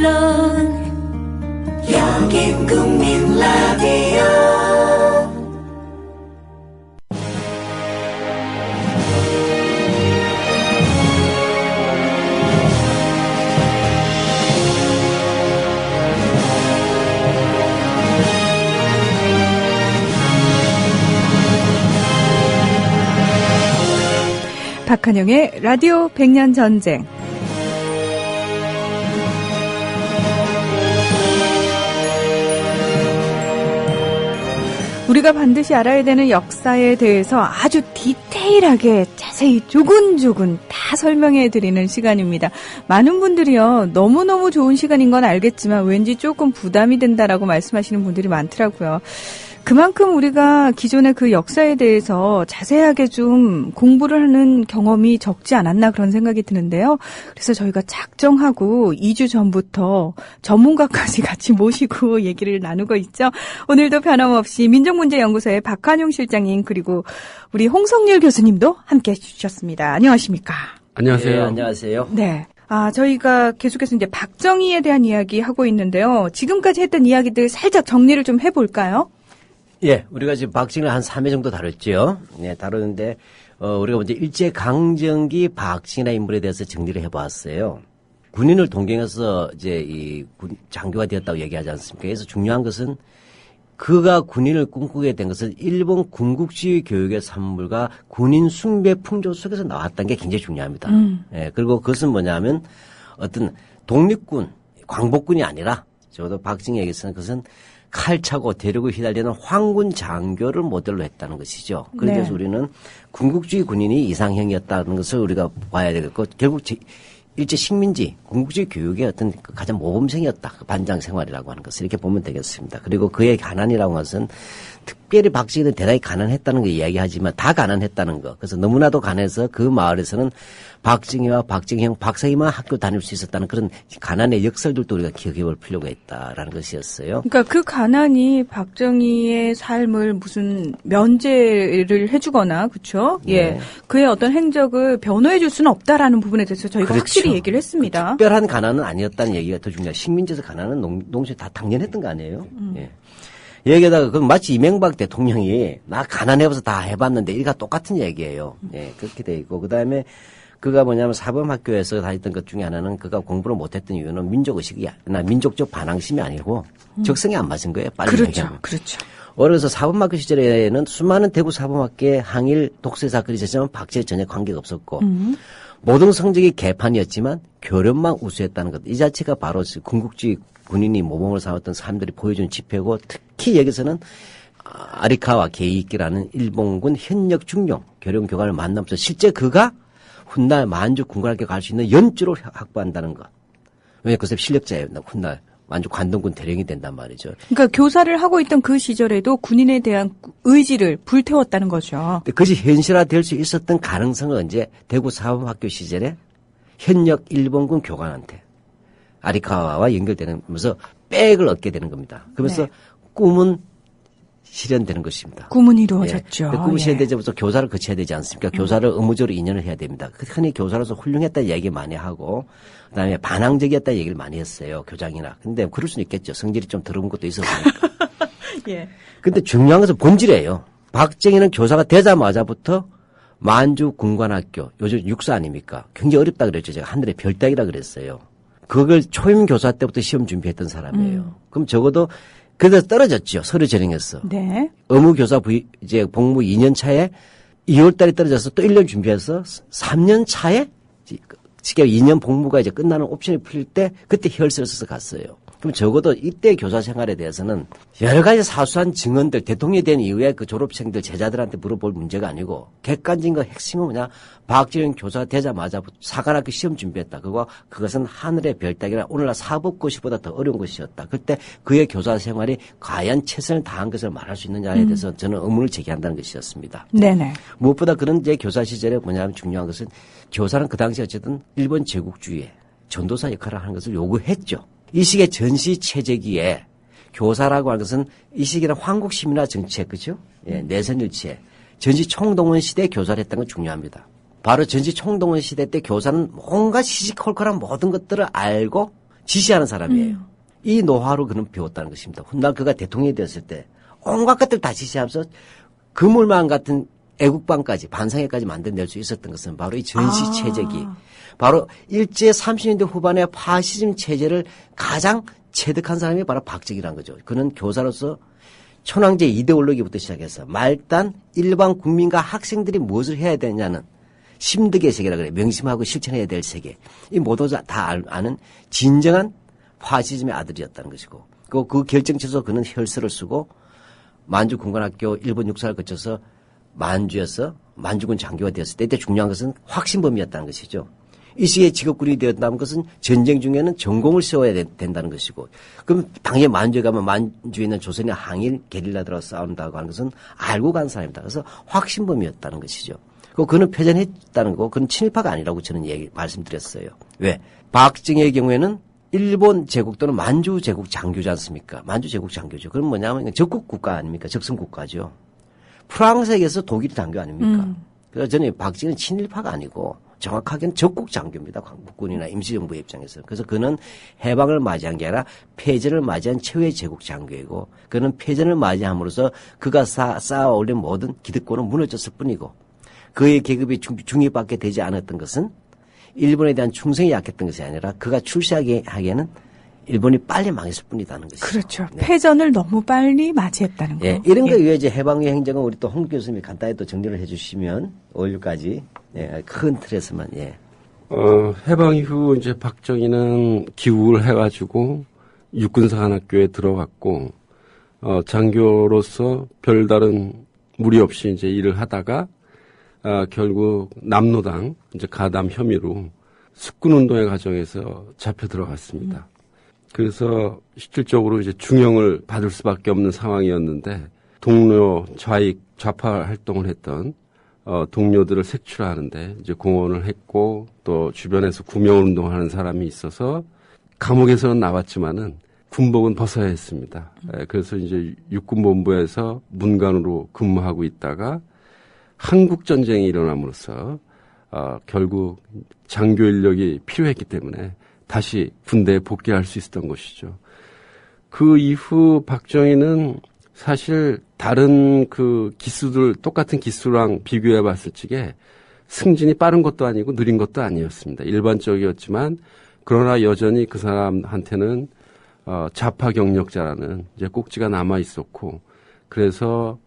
물론 여긴 국민 라디오. 박한영의 라디오 100년 전쟁. 우리가 반드시 알아야 되는 역사에 대해서 아주 디테일하게 자세히 조근조근 다 설명해 드리는 시간입니다. 많은 분들이요, 너무너무 좋은 시간인 건 알겠지만 왠지 조금 부담이 된다라고 말씀하시는 분들이 많더라고요. 그만큼 우리가 기존의 그 역사에 대해서 자세하게 좀 공부를 하는 경험이 적지 않았나 그런 생각이 드는데요. 그래서 저희가 작정하고 2주 전부터 전문가까지 같이 모시고 얘기를 나누고 있죠. 오늘도 변함없이 민족문제연구소의 박한용 실장님 그리고 우리 홍성률 교수님도 함께해 주셨습니다. 안녕하십니까? 안녕하세요. 네, 안녕하세요. 네. 저희가 계속해서 이제 박정희에 대한 이야기 하고 있는데요. 지금까지 했던 이야기들 살짝 정리를 좀 해볼까요? 예, 우리가 지금 박정희를 한 3회 정도 다뤘죠. 네, 다루는데, 우리가 먼저 일제강점기 박정희라는 인물에 대해서 정리를 해봤어요. 군인을 동경해서 이제 장교가 되었다고 얘기하지 않습니까? 그래서 중요한 것은 그가 군인을 꿈꾸게 된 것은 일본 군국주의 교육의 산물과 군인 숭배 풍조 속에서 나왔다는 게 굉장히 중요합니다. 예, 그리고 그것은 뭐냐면 어떤 독립군, 광복군이 아니라 적어도 박정희에게서는 그것은 칼차고 대륙을 휘날리는 황군 장교를 모델로 했다는 것이죠. 그래서 네. 우리는 군국주의 군인이 이상형이었다는 것을 우리가 봐야 되겠고 결국 일제 식민지 군국주의 교육의 어떤 가장 모범생이었다. 그 반장 생활이라고 하는 것을 이렇게 보면 되겠습니다. 그리고 그의 가난이라고 하는 것은 특별히 박정희는 대단히 가난했다는 걸 이야기하지만 다 가난했다는 거. 그래서 너무나도 가난해서 그 마을에서는 박정희와 박정희 형, 박사희만 학교 다닐 수 있었다는 그런 가난의 역설들도 우리가 기억해 볼 필요가 있다라는 것이었어요. 그러니까 그 가난이 박정희의 삶을 무슨 면제를 해주거나, 그렇죠? 예, 그의 어떤 행적을 변호해 줄 수는 없다라는 부분에 대해서 저희가 그렇죠. 확실히 얘기를 했습니다. 특별한 가난은 아니었다는 얘기가 더 중요해요. 식민지에서 가난은 농촌에 다 당연했던 거 아니에요? 예. 여기에다가 그 마치 이명박 대통령이 나 가난해봐서 다 해봤는데 이가 똑같은 얘기예요. 예, 그렇게 돼 있고 그다음에 그가 뭐냐면 사범학교에서 다녔던 것 중에 하나는 그가 공부를 못했던 이유는 민족적 반항심이 아니고 적성에 안 맞은 거예요. 빨리 그렇죠, 얘기하면. 그렇죠. 그래서 사범학교 시절에는 수많은 대구 사범학교의 항일 독재 사건이 있었지만 박정희 전혀 관계가 없었고 모든 성적이 개판이었지만 교련만 우수했다는 것. 이 자체가 바로 군국주의 군인이 모범을 삼았던 사람들이 보여준 지표고 특히 여기서는 아리카와 게이키라는 일본군 현역 중령 교련 교관을 만나면서 실제 그가 훗날 만주 군관학교 갈 수 있는 연주를 확보한다는 것. 왜냐하면 그 사람 실력자예요. 훗날 만주 관동군 대령이 된단 말이죠. 그러니까 교사를 하고 있던 그 시절에도 군인에 대한 의지를 불태웠다는 거죠. 그것이 현실화될 수 있었던 가능성은 언제 대구 사범학교 시절에 현역 일본군 교관한테 아리카와와 연결되면서 백을 얻게 되는 겁니다. 그러면서 네. 꿈은 실현되는 것입니다. 꿈은 이루어졌죠. 예. 꿈은 실현되자마자 교사를 거쳐야 되지 않습니까? 교사를 의무적으로 2년을 해야 됩니다. 흔히 교사로서 훌륭했다는 얘기 많이 하고 그다음에 반항적이었다는 얘기를 많이 했어요. 교장이나. 근데 그럴 수는 있겠죠. 성질이 좀 더러운 것도 있었으니까. 예. 근데 중요한 것은 본질이에요. 박정희는 교사가 되자마자부터 만주 군관학교, 요즘 육사 아닙니까? 굉장히 어렵다 그랬죠. 제가 하늘의 별 따기라 그랬어요. 그걸 초임 교사 때부터 시험 준비했던 사람이에요. 그럼 적어도 그래서 떨어졌죠. 서류 전형에서. 네. 의무교사 이제 복무 2년 차에 2월 달에 떨어져서 또 1년 준비해서 3년 차에 지금 2년 복무가 이제 끝나는 옵션이 풀릴 때 그때 혈서를 써서 갔어요. 그럼 적어도 이때 교사 생활에 대해서는 여러 가지 사소한 증언들, 대통령이 된 이후에 그 졸업생들, 제자들한테 물어볼 문제가 아니고 객관적인 거 핵심은 뭐냐. 박정희 교사 되자마자 사관학교 시험 준비했다. 그것은 하늘의 별 따기라 오늘날 사법고시보다 더 어려운 것이었다. 그때 그의 교사 생활이 과연 최선을 다한 것을 말할 수 있느냐에 대해서 저는 의문을 제기한다는 것이었습니다. 네네. 무엇보다 그런 제 교사 시절에 뭐냐면 중요한 것은 교사는 그 당시 어쨌든 일본 제국주의의 전도사 역할을 하는 것을 요구했죠. 이 시기의 전시 체제기에 교사라고 하는 것은 이 시기는 황국 시민화 정책, 그죠? 예, 내선 일치에 전시 총동원 시대에 교사를 했다는 건 중요합니다. 바로 전시 총동원 시대 때 교사는 뭔가 시시콜콜한 모든 것들을 알고 지시하는 사람이에요. 이 노하우를 그는 배웠다는 것입니다. 훗날 그가 대통령이 되었을 때 온갖 것들을 다 지시하면서 그물망 같은 애국방까지 반상회까지 만들어낼 수 있었던 것은 바로 이 전시체제기 바로 일제 30년대 후반에 파시즘 체제를 가장 체득한 사람이 바로 박정희라는 거죠. 그는 교사로서 천황제 이데올로기부터 시작해서 말단 일반 국민과 학생들이 무엇을 해야 되냐는 심득의 세계라 그래. 명심하고 실천해야 될 세계. 이 모두 다 아는 진정한 파시즘의 아들이었다는 것이고 그 결정체에서 그는 혈서를 쓰고 만주군관학교 일본 육사를 거쳐서 만주에서 만주군 장교가 되었을 때 이때 중요한 것은 확신범이었다는 것이죠. 이 시기에 직업군이 되었다는 것은 전쟁 중에는 전공을 세워야 된다는 것이고 그럼 당연히 만주에 가면 만주에 있는 조선의 항일 게릴라들하고 싸운다고 하는 것은 알고 간 사람이다. 그래서 확신범이었다는 것이죠. 그는 패전했다는 거 그는 친일파가 아니라고 저는 말씀드렸어요. 왜? 박정희의 경우에는 일본 제국 또는 만주 제국 장교지 않습니까? 만주 제국 장교죠. 그럼 뭐냐면 적국 국가 아닙니까? 적성 국가죠. 프랑스에게서 독일 장교 아닙니까? 그래서 저는 박정희는 친일파가 아니고 정확하게는 적국 장교입니다. 국군이나 임시정부의 입장에서. 그래서 그는 해방을 맞이한 게 아니라 패전을 맞이한 최후의 제국 장교이고 그는 패전을 맞이함으로써 그가 쌓아 올린 모든 기득권은 무너졌을 뿐이고 그의 계급이 중립받게 되지 않았던 것은 일본에 대한 충성이 약했던 것이 아니라 그가 출세하기에는 일본이 빨리 망했을 뿐이다는 것이죠. 그렇죠. 네. 패전을 너무 빨리 맞이했다는 거. 예, 이런 거 위해 이제 해방의 행정은 우리 또 홍 교수님이 간단히 또 정리를 해주시면 5.16까지 예, 큰 틀에서만 예. 해방 이후 이제 박정희는 귀국을 해가지고 육군사관학교에 들어갔고 장교로서 별다른 무리 없이 이제 일을 하다가 결국 남로당 이제 가담 혐의로 숙군운동의 과정에서 잡혀 들어갔습니다. 그래서 실질적으로 이제 중형을 받을 수밖에 없는 상황이었는데 동료 좌파 활동을 했던 동료들을 색출하는데 이제 공헌을 했고 또 주변에서 구명운동을 하는 사람이 있어서 감옥에서는 나왔지만은 군복은 벗어야 했습니다. 그래서 이제 육군본부에서 문관으로 근무하고 있다가 한국 전쟁이 일어남으로써 결국 장교 인력이 필요했기 때문에 다시 군대에 복귀할 수 있었던 것이죠. 그 이후 박정희는 사실 다른 그 기수들 똑같은 기수랑 비교해 봤을 적에 승진이 빠른 것도 아니고 느린 것도 아니었습니다. 일반적이었지만 그러나 여전히 그 사람한테는 좌파 경력자라는 이제 꼭지가 남아 있었고 그래서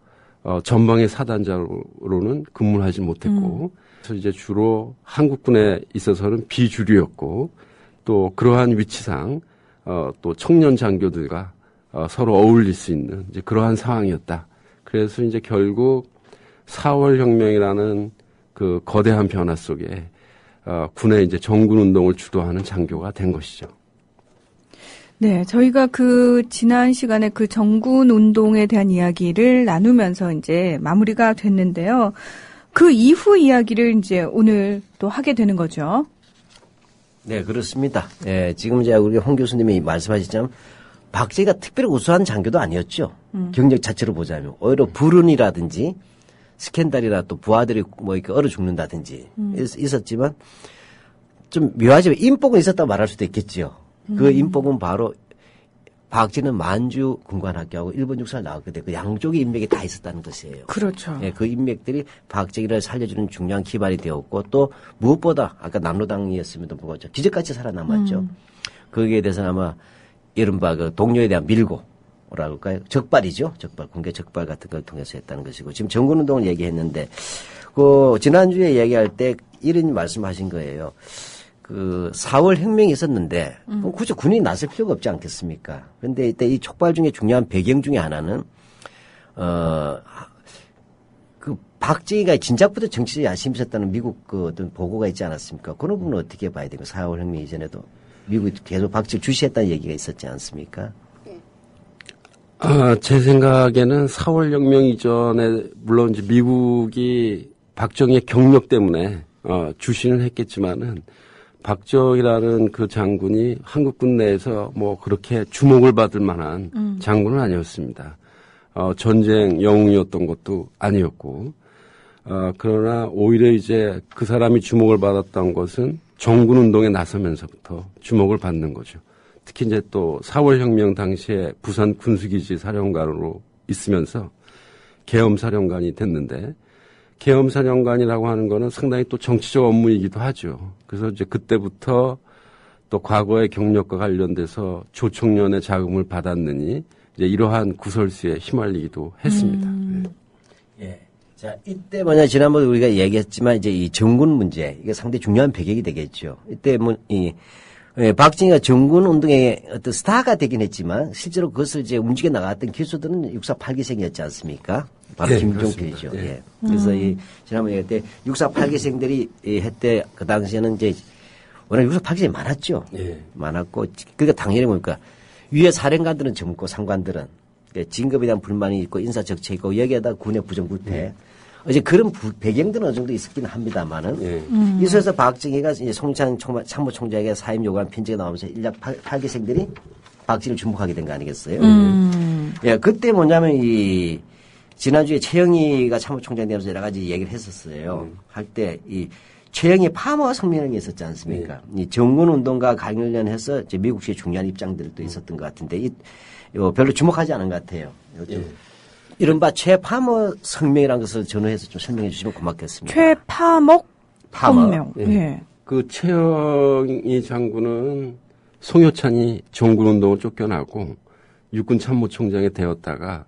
전방의 사단자로는 근무를 하지 못했고 그래서 이제 주로 한국군에 있어서는 비주류였고 또 그러한 위치상 또 청년 장교들과 서로 어울릴 수 있는 이제 그러한 상황이었다. 그래서 이제 결국 4월 혁명이라는 그 거대한 변화 속에 군의 이제 정군 운동을 주도하는 장교가 된 것이죠. 네, 저희가 그 지난 시간에 그 정군 운동에 대한 이야기를 나누면서 이제 마무리가 됐는데요. 그 이후 이야기를 이제 오늘 또 하게 되는 거죠. 네, 그렇습니다. 예, 지금 이제 우리 홍 교수님이 말씀하셨지만 박정희가 특별히 우수한 장교도 아니었죠. 경력 자체로 보자면 오히려 불운이라든지 스캔들이나 또 부하들이 뭐 이렇게 얼어 죽는다든지 있었지만 좀 묘하지만 인복은 있었다고 말할 수도 있겠지요. 그 인복은 바로 박정희는 만주 군관학교하고 일본 육사를 나왔기 때문에 그 양쪽의 인맥이 다 있었다는 것이에요. 그렇죠. 예, 그 인맥들이 박정희를 살려주는 중요한 기반이 되었고 또 무엇보다 아까 남로당이었음에도 불구하고 기적같이 살아남았죠. 거기에 대해서는 아마 이른바 그 동료에 대한 밀고라고 할까요? 적발이죠. 적발, 공개 적발 같은 걸 통해서 했다는 것이고 지금 정군운동을 얘기했는데 그 지난주에 얘기할 때 이런 말씀하신 거예요. 그 4월 혁명이 있었는데 굳이 군인이 나설 필요가 없지 않겠습니까? 그런데 이때 이 촉발 중에 중요한 배경 중에 하나는 그 박정희가 진작부터 정치에 야심이 있었다는 미국 그 어떤 보고가 있지 않았습니까? 그런 부분은 어떻게 봐야 되고 4월 혁명 이전에도 미국이 계속 박정희 주시했다는 얘기가 있었지 않습니까? 제 생각에는 4월 혁명 이전에 물론 이제 미국이 박정희의 경력 때문에 주시는 했겠지만은 박정희라는 그 장군이 한국군 내에서 뭐 그렇게 주목을 받을 만한 장군은 아니었습니다. 전쟁 영웅이었던 것도 아니었고, 그러나 오히려 이제 그 사람이 주목을 받았던 것은 정군 운동에 나서면서부터 주목을 받는 거죠. 특히 이제 또 4월 혁명 당시에 부산 군수기지 사령관으로 있으면서 계엄사령관이 됐는데 계엄사령관이라고 하는 거는 상당히 또 정치적 업무이기도 하죠. 그래서 이제 그때부터 또 과거의 경력과 관련돼서 조총련의 자금을 받았느니 이제 이러한 구설수에 휘말리기도 했습니다. 예. 자, 이때 뭐냐, 지난번에 우리가 얘기했지만 이제 이 정군 문제, 이게 상당히 중요한 배경이 되겠죠. 이때 박정희가 정군 운동의 어떤 스타가 되긴 했지만 실제로 그것을 이제 움직여 나갔던 기수들은 648기생이었지 않습니까? 바로 예, 김종필이죠. 그렇습니다. 예. 그래서 지난번에 얘기할 때 648기생들이 했대 그 당시에는 이제 워낙 648기생이 많았죠. 예. 많았고, 그러니까 당연히 뭡니까? 위에 사령관들은 젊고 상관들은 진급에 대한 불만이 있고 인사 적체 있고 여기에다 군의 부정부패. 이제 그런 배경들은 어느 정도 있었긴 합니다만은 이소에서 박정희가 이제 송창 참모총장에게 사임 요구한 편지가 나오면서 인력 8기생들이 박정희를 주목하게 된 거 아니겠어요? 예, 그때 뭐냐면 지난주에 최영희가 참모총장 되면서 여러 가지 얘기를 했었어요. 할 때 최영희 파머 성명이 있었지 않습니까? 이 정군 운동과 관련해서 이제 미국식의 중요한 입장들도 있었던 것 같은데 별로 주목하지 않은 것 같아요. 이른바 최파머 성명이라는 것을 전후해서 좀 설명해 주시면 고맙겠습니다. 최파목 성명. 예. 예. 그 최영희 장군은 송효찬이 정군운동을 쫓겨나고 육군 참모총장이 되었다가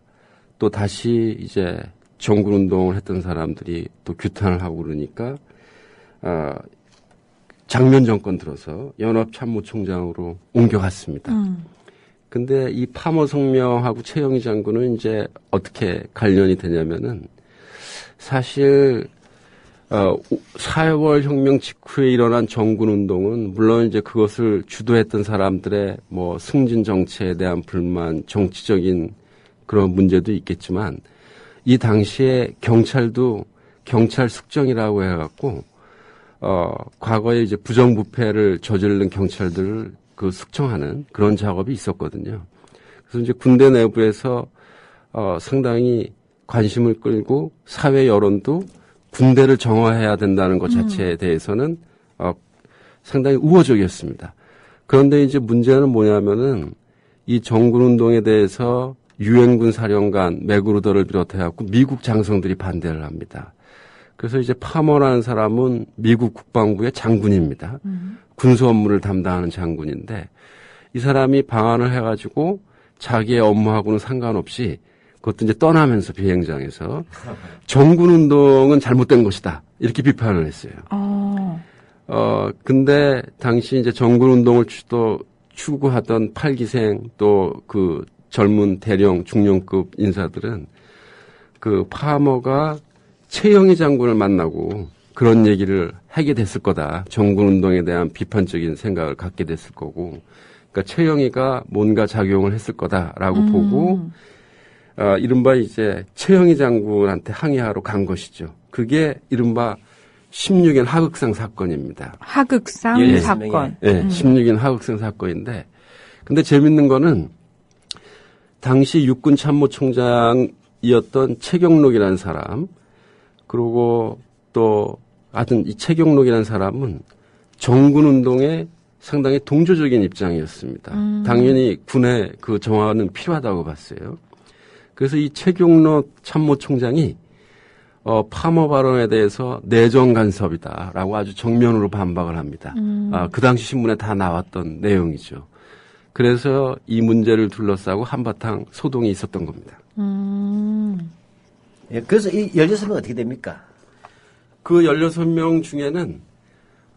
또 다시 이제 정군운동을 했던 사람들이 또 규탄을 하고 그러니까 장면 정권 들어서 연합 참모총장으로 옮겨갔습니다. 근데 이 파머 성명하고 최영희 장군은 이제 어떻게 관련이 되냐면은 사실 4월 혁명 직후에 일어난 정군 운동은 물론 이제 그것을 주도했던 사람들의 뭐 승진 정치에 대한 불만, 정치적인 그런 문제도 있겠지만 이 당시에 경찰도 경찰 숙정이라고 해갖고 과거에 이제 부정부패를 저지른 경찰들을 그 숙청하는 그런 작업이 있었거든요. 그래서 이제 군대 내부에서 상당히 관심을 끌고 사회 여론도 군대를 정화해야 된다는 것 자체에 대해서는 상당히 우호적이었습니다. 그런데 이제 문제는 뭐냐면은 이 정군운동에 대해서 유엔군 사령관 맥그루더를 비롯해갖고 미국 장성들이 반대를 합니다. 그래서 이제 파머라는 사람은 미국 국방부의 장군입니다. 군수 업무를 담당하는 장군인데 이 사람이 방한을 해가지고 자기의 업무하고는 상관없이 그것도 이제 떠나면서 비행장에서 정군운동은 잘못된 것이다 이렇게 비판을 했어요. 근데 당시 이제 정군운동을 추구하던 8기생 또 그 젊은 대령 중령급 인사들은 그 파머가 최영희 장군을 만나고 그런 얘기를 하게 됐을 거다. 정군운동에 대한 비판적인 생각을 갖게 됐을 거고, 그러니까 최영희가 뭔가 작용을 했을 거다라고 보고, 이른바 이제 최영희 장군한테 항의하러 간 것이죠. 그게 이른바 16인 하극상 사건입니다. 하극상 예. 사건. 예, 16인 하극상 사건인데, 근데 재밌는 거는 당시 육군 참모총장이었던 최경록이라는 사람, 그리고 또 하여튼 이 최경록이라는 사람은 정군운동에 상당히 동조적인 입장이었습니다. 당연히 군의 그 정화는 필요하다고 봤어요. 그래서 이 최경록 참모총장이 파머 발언에 대해서 내정 간섭이다라고 아주 정면으로 반박을 합니다. 그 당시 신문에 다 나왔던 내용이죠. 그래서 이 문제를 둘러싸고 한바탕 소동이 있었던 겁니다. 예, 그래서 이 16명 어떻게 됩니까? 그 16명 중에는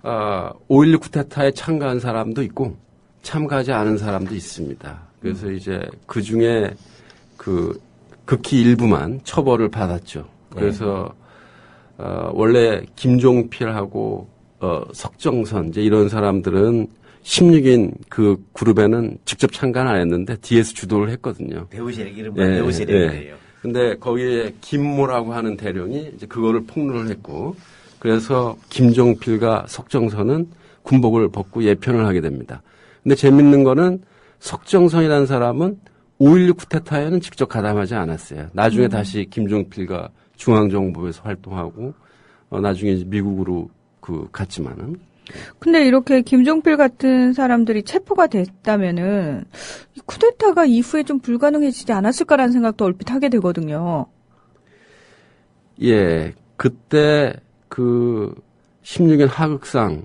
5.16 쿠데타에 참가한 사람도 있고 참가하지 않은 사람도 있습니다. 그래서 이제 그 중에 그 극히 일부만 처벌을 받았죠. 그래서 원래 김종필하고 석정선 이제 이런 사람들은 16인 그 그룹에는 직접 참가는 안 했는데 뒤에서 주도를 했거든요. 배우 세력 이른바 배우 세력이에요. 근데 거기에 김모라고 하는 대령이 이제 그거를 폭로를 했고 그래서 김종필과 석정선은 군복을 벗고 예편을 하게 됩니다. 근데 재밌는 거는 석정선이라는 사람은 5.16 쿠데타에는 직접 가담하지 않았어요. 나중에 다시 김종필과 중앙정보에서 활동하고 나중에 이제 미국으로 갔지만은 근데 이렇게 김종필 같은 사람들이 체포가 됐다면은 이 쿠데타가 이후에 좀 불가능해지지 않았을까라는 생각도 얼핏 하게 되거든요. 예, 그때 그 16인 하극상을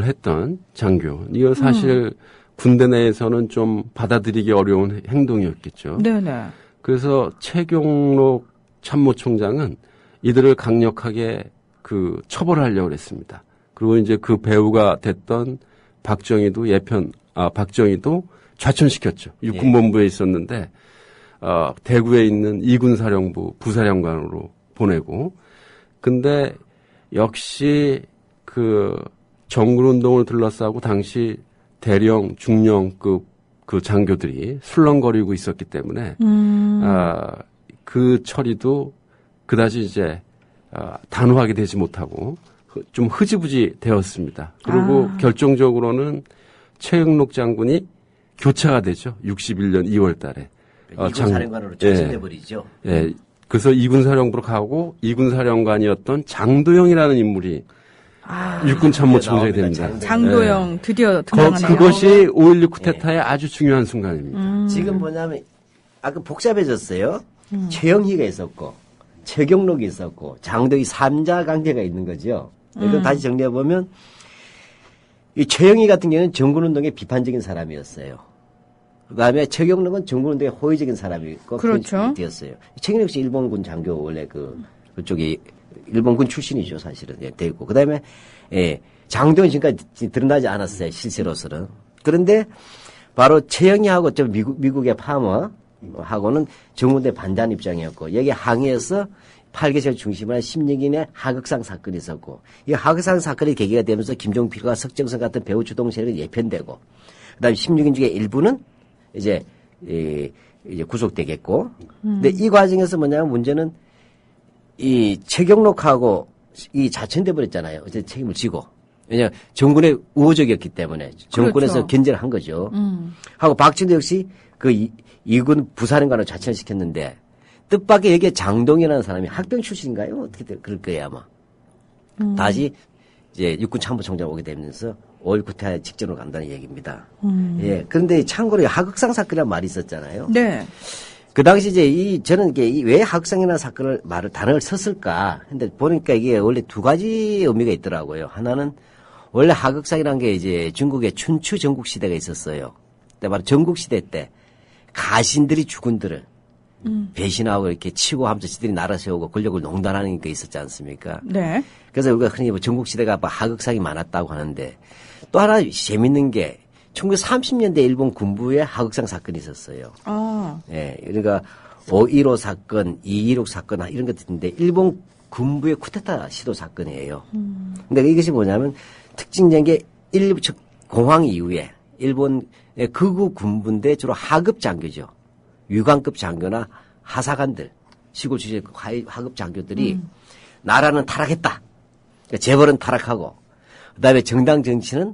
했던 장교, 이거 사실 군대 내에서는 좀 받아들이기 어려운 행동이었겠죠. 네네. 그래서 최경록 참모총장은 이들을 강력하게 그 처벌하려고 했습니다. 그리고 이제 그 배우가 됐던 박정희도 박정희도 좌천시켰죠. 육군본부에 있었는데, 대구에 있는 이군사령부 부사령관으로 보내고, 근데 역시 그 정군운동을 둘러싸고 당시 대령, 중령급 그 장교들이 술렁거리고 있었기 때문에, 그 처리도 그다지 이제, 단호하게 되지 못하고, 좀 흐지부지 되었습니다. 그리고 결정적으로는 최영록 장군이 교체가 되죠. 61년 2월 달에. 이군사령관으로 차진돼 버리죠. 예. 그래서 이군사령부로 가고 이군사령관이었던 장도영이라는 인물이 육군참모총장이 됩니다. 장도영 드디어 등장하네요. 그것이 5.16 쿠데타의 아주 중요한 순간입니다. 지금 뭐냐면 아까 복잡해졌어요. 최영희가 있었고 최경록이 있었고 장도희 3자 관계가 있는 거죠. 이걸 다시 정리해 보면 이 최영희 같은 경우는 정군운동에 비판적인 사람이었어요. 그다음에 최경록은 정군운동에 호의적인 사람이었고 그렇죠. 되었어요. 최경록 역시 일본군 장교 원래 그쪽이 일본군 출신이죠 사실은. 예, 되고 그다음에 장도연 지금까지 드러나지 않았어요 실세로서는. 그런데 바로 최영희하고 저 미국의 파머하고는 정군대 반대하는 입장이었고 여기 항해에서 8개월 중심으로 한 16인의 하극상 사건이 있었고 이 하극상 사건이 계기가 되면서 김종필과 석정선 같은 배우 주동 세력이 예편되고 그다음에 16인 중에 일부는 이제 구속되겠고 근데 이 과정에서 뭐냐면 문제는 이 최경록하고 이 자천돼 버렸잖아요. 어제 책임을 지고 왜냐 정군의 우호적이었기 때문에 정권에서 그렇죠. 견제를 한 거죠. 하고 박진도 역시 그 이군 부사령관을 자천시켰는데 뜻밖의 여기에 장동이라는 사람이 학병 출신인가요? 어떻게 그럴 거예요 아마. 다시 이제 육군 참모총장 오게 되면서 5.16 쿠데타 직전으로 간다는 얘기입니다. 예. 그런데 참고로 하극상 사건이라는 말이 있었잖아요. 네. 그 당시 이제 저는 이게 왜 하극상이라는 사건을 단어를 썼을까? 근데 보니까 이게 원래 두 가지 의미가 있더라고요. 하나는 원래 하극상이라는 게 이제 중국의 춘추 전국 시대가 있었어요. 근데 바로 전국 시대 때 가신들이 주군들을 배신하고 이렇게 치고 하면서 지들이 나라 세우고 권력을 농단하는 게 있었지 않습니까? 네. 그래서 우리가 흔히 전국시대가 하극상이 많았다고 하는데 또 하나 재밌는 게 1930년대 일본 군부에 하극상 사건이 있었어요. 예, 그러니까 5.15 사건, 2.16 사건 이런 것들인데 일본 군부의 쿠데타 시도 사건이에요. 근데 이것이 뭐냐면 특징적인 게 공황 이후에 일본의 극우 군부인데 주로 하급 장교죠. 위관급 장교나 하사관들, 시골 출신 하급 장교들이 나라는 타락했다. 그러니까 재벌은 타락하고 그다음에 정당 정치는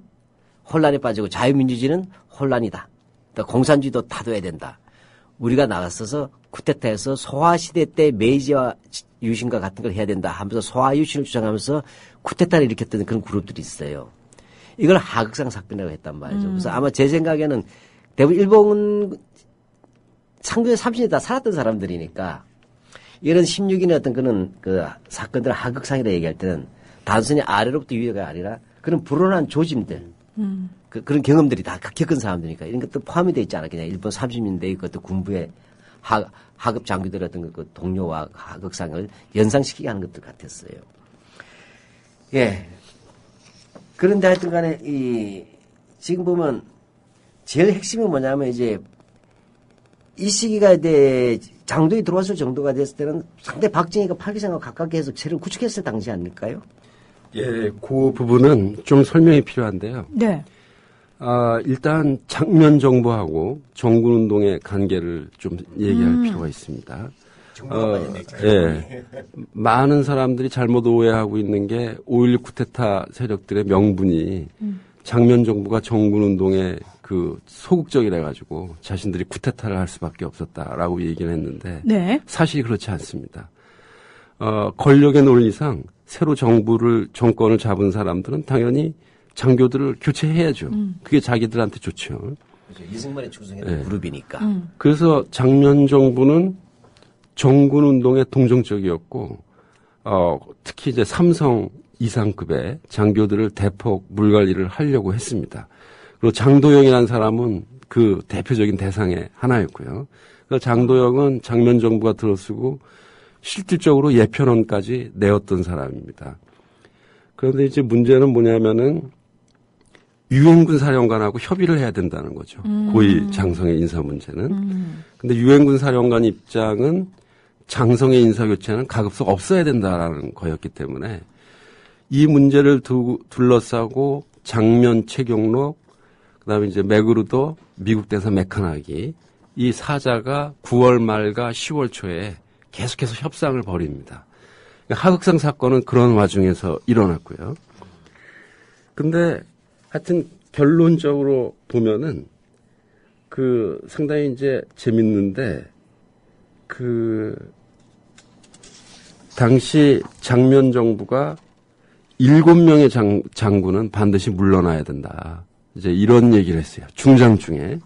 혼란에 빠지고 자유민주주의는 혼란이다. 그러니까 공산주의도 타도해야 된다. 우리가 나갔어서 쿠데타에서 소화시대 때 메이지와 유신과 같은 걸 해야 된다 하면서 소화유신을 주장하면서 쿠데타를 일으켰던 그런 그룹들이 있어요. 이걸 하극상 사건이라고 했단 말이죠. 그래서 아마 제 생각에는 대부분 일본 상주에 30년 다 살았던 사람들이니까 이런 16인의 어떤 그런 그 사건들을 하극상이라 얘기할 때는 단순히 아래로부터 위가 아니라 그런 불온한 조짐들 그런 경험들이 다 겪은 사람들이니까 이런 것도 포함이 되어 있지 않았겠냐. 일본 30년대의 그것도 군부의 하급 장교들의 어떤 그 동료와 하극상을 연상시키게 하는 것들 같았어요. 예. 그런데 하여튼 간에 지금 보면 제일 핵심이 뭐냐면 이제 이 시기가 이제 장도에 들어왔을 정도가 됐을 때는 상대 박정희가 팔기상과 가깝게 해서 세력을 구축했을 당시 아닐까요? 예, 그 부분은 좀 설명이 필요한데요. 네. 일단 장면 정부하고 정군운동의 관계를 좀 얘기할 필요가 있습니다. 예. 많은 사람들이 잘못 오해하고 있는 게 5.16 쿠데타 세력들의 명분이 장면 정부가 정군운동에 그 소극적이라 가지고 자신들이 쿠데타를 할 수밖에 없었다라고 얘기를 했는데 네. 사실이 그렇지 않습니다. 권력의 논리상 새로 정권을 잡은 사람들은 당연히 장교들을 교체해야죠. 그게 자기들한테 좋죠. 그렇죠. 이승만이 추승했던 그룹이니까. 그래서 장면 정부는 정군 운동에 동정적이었고, 특히 이제 삼성 이상급의 장교들을 대폭 물관리를 하려고 했습니다. 그리고 장도영이라는 사람은 그 대표적인 대상의 하나였고요. 그래서 장도영은 장면 정부가 들어서고 실질적으로 예편원까지 내었던 사람입니다. 그런데 이제 문제는 뭐냐면은 유엔군 사령관하고 협의를 해야 된다는 거죠. 고위 장성의 인사 문제는. 근데 유엔군 사령관 입장은 장성의 인사 교체는 가급적 없어야 된다라는 거였기 때문에 이 문제를 둘러싸고 장면 최경록, 그다음에 이제 맥그루더 미국 대사 메카나기 이 사자가 9월 말과 10월 초에 계속해서 협상을 벌입니다. 하극상 사건은 그런 와중에서 일어났고요. 근데 하여튼 결론적으로 보면은 그 상당히 이제 재밌는데 그 당시 장면 정부가 7명의 장군은 반드시 물러나야 된다. 이제 이런 얘기를 했어요. 중장 중에.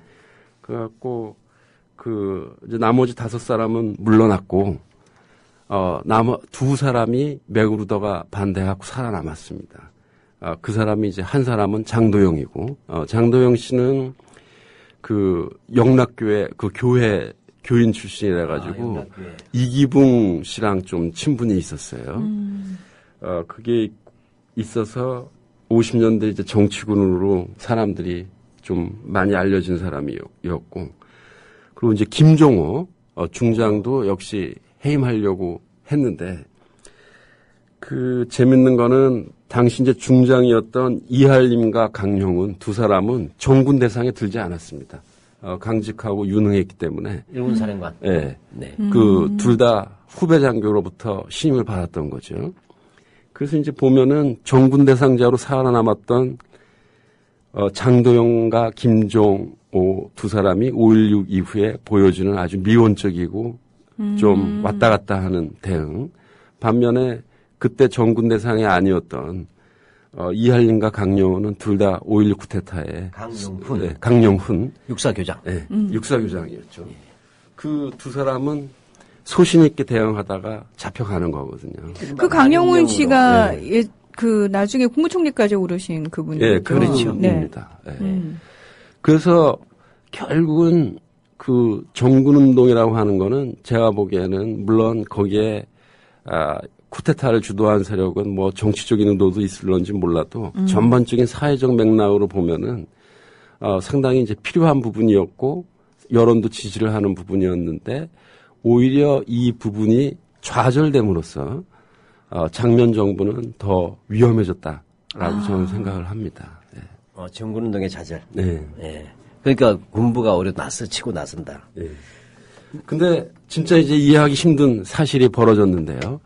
그래갖고 이제 나머지 5사람은 물러났고, 두 사람이 맥그루더가 반대하고 살아남았습니다. 그 사람이 이제 한 사람은 장도영이고, 장도영 씨는 그 영락교회 그 교회 교인 출신이라 가지고 이기붕 씨랑 좀 친분이 있었어요. 그게 있어서 50년대 이제 정치군으로 사람들이 좀 많이 알려진 사람이었고, 그리고 이제 김종호 중장도 역시 해임하려고 했는데, 그 재밌는 거는 당시 이제 중장이었던 이할림과 강용은 두 사람은 정군 대상에 들지 않았습니다. 강직하고 유능했기 때문에. 일본 사령관. 네. 네. 그 둘 다 후배 장교로부터 신임을 받았던 거죠. 그래서 이제 보면은 정군 대상자로 살아남았던 장도영과 김종호 두 사람이 5.16 이후에 보여주는 아주 미온적이고 좀 왔다 갔다 하는 대응. 반면에 그때 정군 대상이 아니었던 이할림과 강용호는 둘 다 5.16 쿠데타에 강용훈. 네, 강용훈 육사교장. 네, 육사교장이었죠. 그 두 사람은 소신 있게 대응하다가 잡혀가는 거거든요. 그 강영훈 씨가 그 나중에 국무총리까지 오르신 그분이죠. 예, 그렇죠. 입니다. 네. 그래서 결국은 그 정군운동이라고 하는 거는 제가 보기에는 물론 거기에 쿠데타를 주도한 세력은 뭐 정치적인 의도도 있을런지 몰라도 전반적인 사회적 맥락으로 보면은 상당히 이제 필요한 부분이었고 여론도 지지를 하는 부분이었는데 오히려 이 부분이 좌절됨으로써 장면 정부는 더 위험해졌다라고 저는 생각을 합니다. 네. 정군운동의 좌절. 네. 네. 그러니까 군부가 오히려 치고 나선다. 네. 근데 진짜 이제 이해하기 힘든 사실이 벌어졌는데요.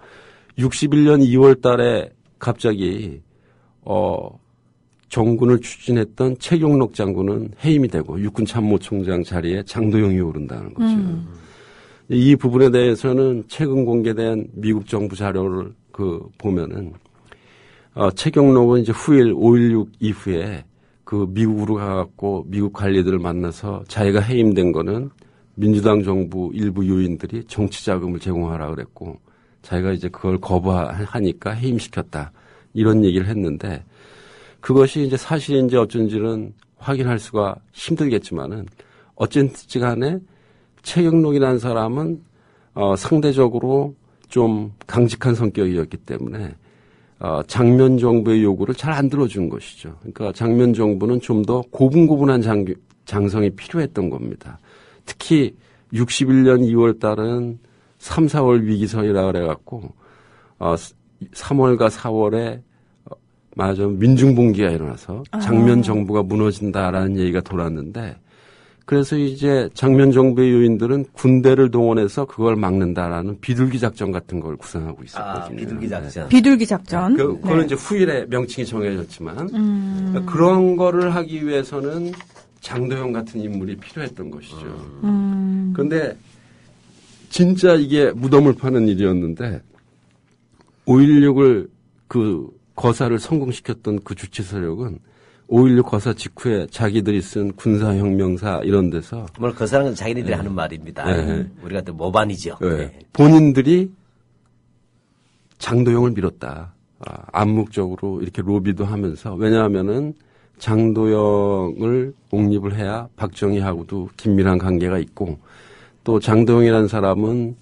61년 2월 달에 갑자기 정군을 추진했던 최경록 장군은 해임이 되고 육군 참모총장 자리에 장도영이 오른다는 거죠. 이 부분에 대해서는 최근 공개된 미국 정부 자료를 보면은 최경록은 이제 후일 5.16 이후에 그 미국으로 가갖고 미국 관리들을 만나서 자기가 해임된 거는 민주당 정부 일부 요인들이 정치 자금을 제공하라 그랬고 자기가 이제 그걸 거부하니까 해임시켰다. 이런 얘기를 했는데 그것이 이제 사실인지 어쩐지는 확인할 수가 힘들겠지만은 어쨌든지 간에 최경록이라는 사람은 상대적으로 좀 강직한 성격이었기 때문에 장면 정부의 요구를 잘 안 들어준 것이죠. 그러니까 장면 정부는 좀 더 고분고분한 장성이 필요했던 겁니다. 특히 61년 2월 달은 3, 4월 위기설이라 그래갖고 3월과 4월에 민중봉기가 일어나서 장면 정부가 무너진다라는 얘기가 돌았는데 그래서 이제 장면 정부의 요인들은 군대를 동원해서 그걸 막는다라는 비둘기 작전 같은 걸 구상하고 있었거든요. 비둘기 작전. 비둘기 작전. 그거는 이제 후일에 명칭이 정해졌지만 그런 거를 하기 위해서는 장도영 같은 인물이 필요했던 것이죠. 그런데 진짜 이게 무덤을 파는 일이었는데 5.16을 그 거사를 성공시켰던 그 주체 세력은 5.16 거사 직후에 자기들이 쓴 군사혁명사 이런 데서 뭘 거사는 자기네들이 하는 말입니다. 네. 우리가 또 모반이죠. 네. 네. 본인들이 장도영을 밀었다. 암묵적으로 이렇게 로비도 하면서 왜냐하면은 장도영을 옹립을 해야 박정희하고도 긴밀한 관계가 있고 또 장도영이라는 사람은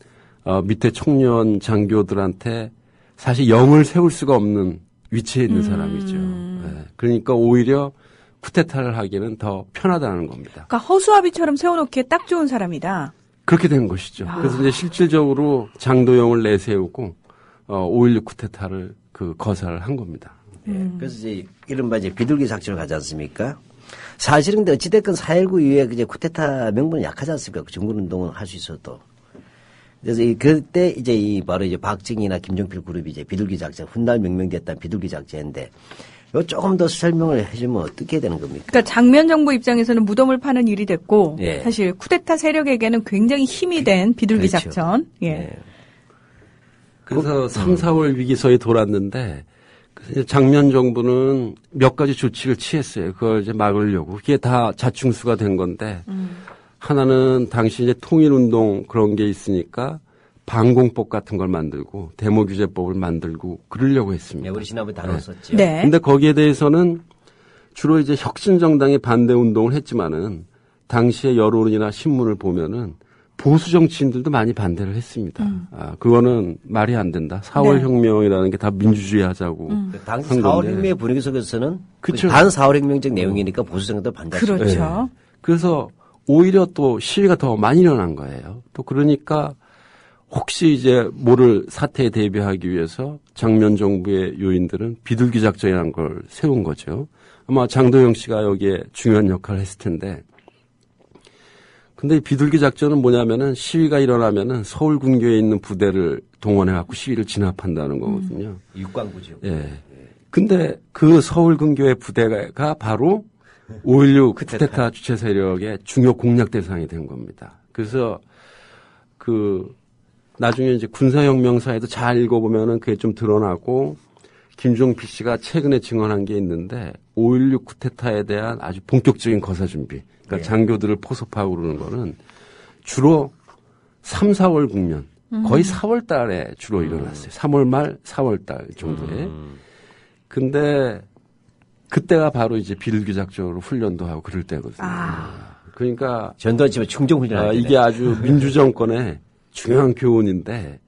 밑에 청년 장교들한테 사실 영을 세울 수가 없는 위치에 있는 사람이죠. 네. 그러니까 오히려 쿠데타를 하기는 더 편하다는 겁니다. 그러니까 허수아비처럼 세워놓기에 딱 좋은 사람이다. 그렇게 된 것이죠. 그래서 이제 실질적으로 장도영을 내세우고 5.16 쿠데타를 그 거사를 한 겁니다. 네. 그래서 이제 이른바 이제 비둘기 작전을 가지 않습니까? 사실은 근데 어찌됐건 4.19 이후에 이제 쿠데타 명분은 약하지 않습니까? 그 정군운동은 할 수 있어도. 그래서 그때 이제 바로 이제 박정희나 김종필 그룹이 이제 비둘기 작전, 훗날 명명됐던 비둘기 작전인데, 요 조금 더 설명을 해주면 어떻게 되는 겁니까? 그러니까 장면 정부 입장에서는 무덤을 파는 일이 됐고 예. 사실 쿠데타 세력에게는 굉장히 힘이 된 비둘기 그렇죠. 작전. 예. 예. 그래서 3, 4월 위기서에 돌았는데 그래서 장면 정부는 몇 가지 조치를 취했어요. 그걸 이제 막으려고. 그게 다 자충수가 된 건데 하나는 당시 이제 통일운동 그런 게 있으니까 방공법 같은 걸 만들고 데모규제법을 만들고 그러려고 했습니다. 네, 우리 지난번에 다뤘었죠. 네. 근데 거기에 대해서는 주로 이제 혁신정당의 반대 운동을 했지만은 당시의 여론이나 신문을 보면은 보수 정치인들도 많이 반대를 했습니다. 그거는 말이 안 된다. 4월 네. 혁명이라는 게 다 민주주의 하자고. 당시 한 4월 건데. 혁명의 분위기 속에서는 그쵸. 반 4월 혁명적 내용이니까 보수 정당도 반대했죠. 그렇죠. 그래서 오히려 또 시위가 더 많이 일어난 거예요. 또 그러니까 혹시 이제 모를 사태에 대비하기 위해서 장면 정부의 요인들은 비둘기 작전이라는 걸 세운 거죠. 아마 장도영 씨가 여기에 중요한 역할을 했을 텐데. 근데 이 비둘기 작전은 뭐냐면은 시위가 일어나면은 서울 군교에 있는 부대를 동원해 갖고 시위를 진압한다는 거거든요. 육광구죠. 예. 근데 그 서울 군교의 부대가 바로 5.16 쿠데타 주체 세력의 중요 공략 대상이 된 겁니다. 그래서 나중에 이제 군사혁명사에도 잘 읽어보면은 그게 좀 드러나고 김종필 씨가 최근에 증언한 게 있는데 5.16 쿠데타에 대한 아주 본격적인 거사 준비. 그러니까 장교들을 포섭하고 그러는 거는 주로 3, 4월 국면. 거의 4월 달에 주로 일어났어요. 3월 말, 4월 달 정도에. 근데 그때가 바로 이제 비둘기 작전으로 훈련도 하고 그럴 때거든요. 그러니까 전두환 충정훈련할 때. 이게 아주 민주정권의 중요한 교훈인데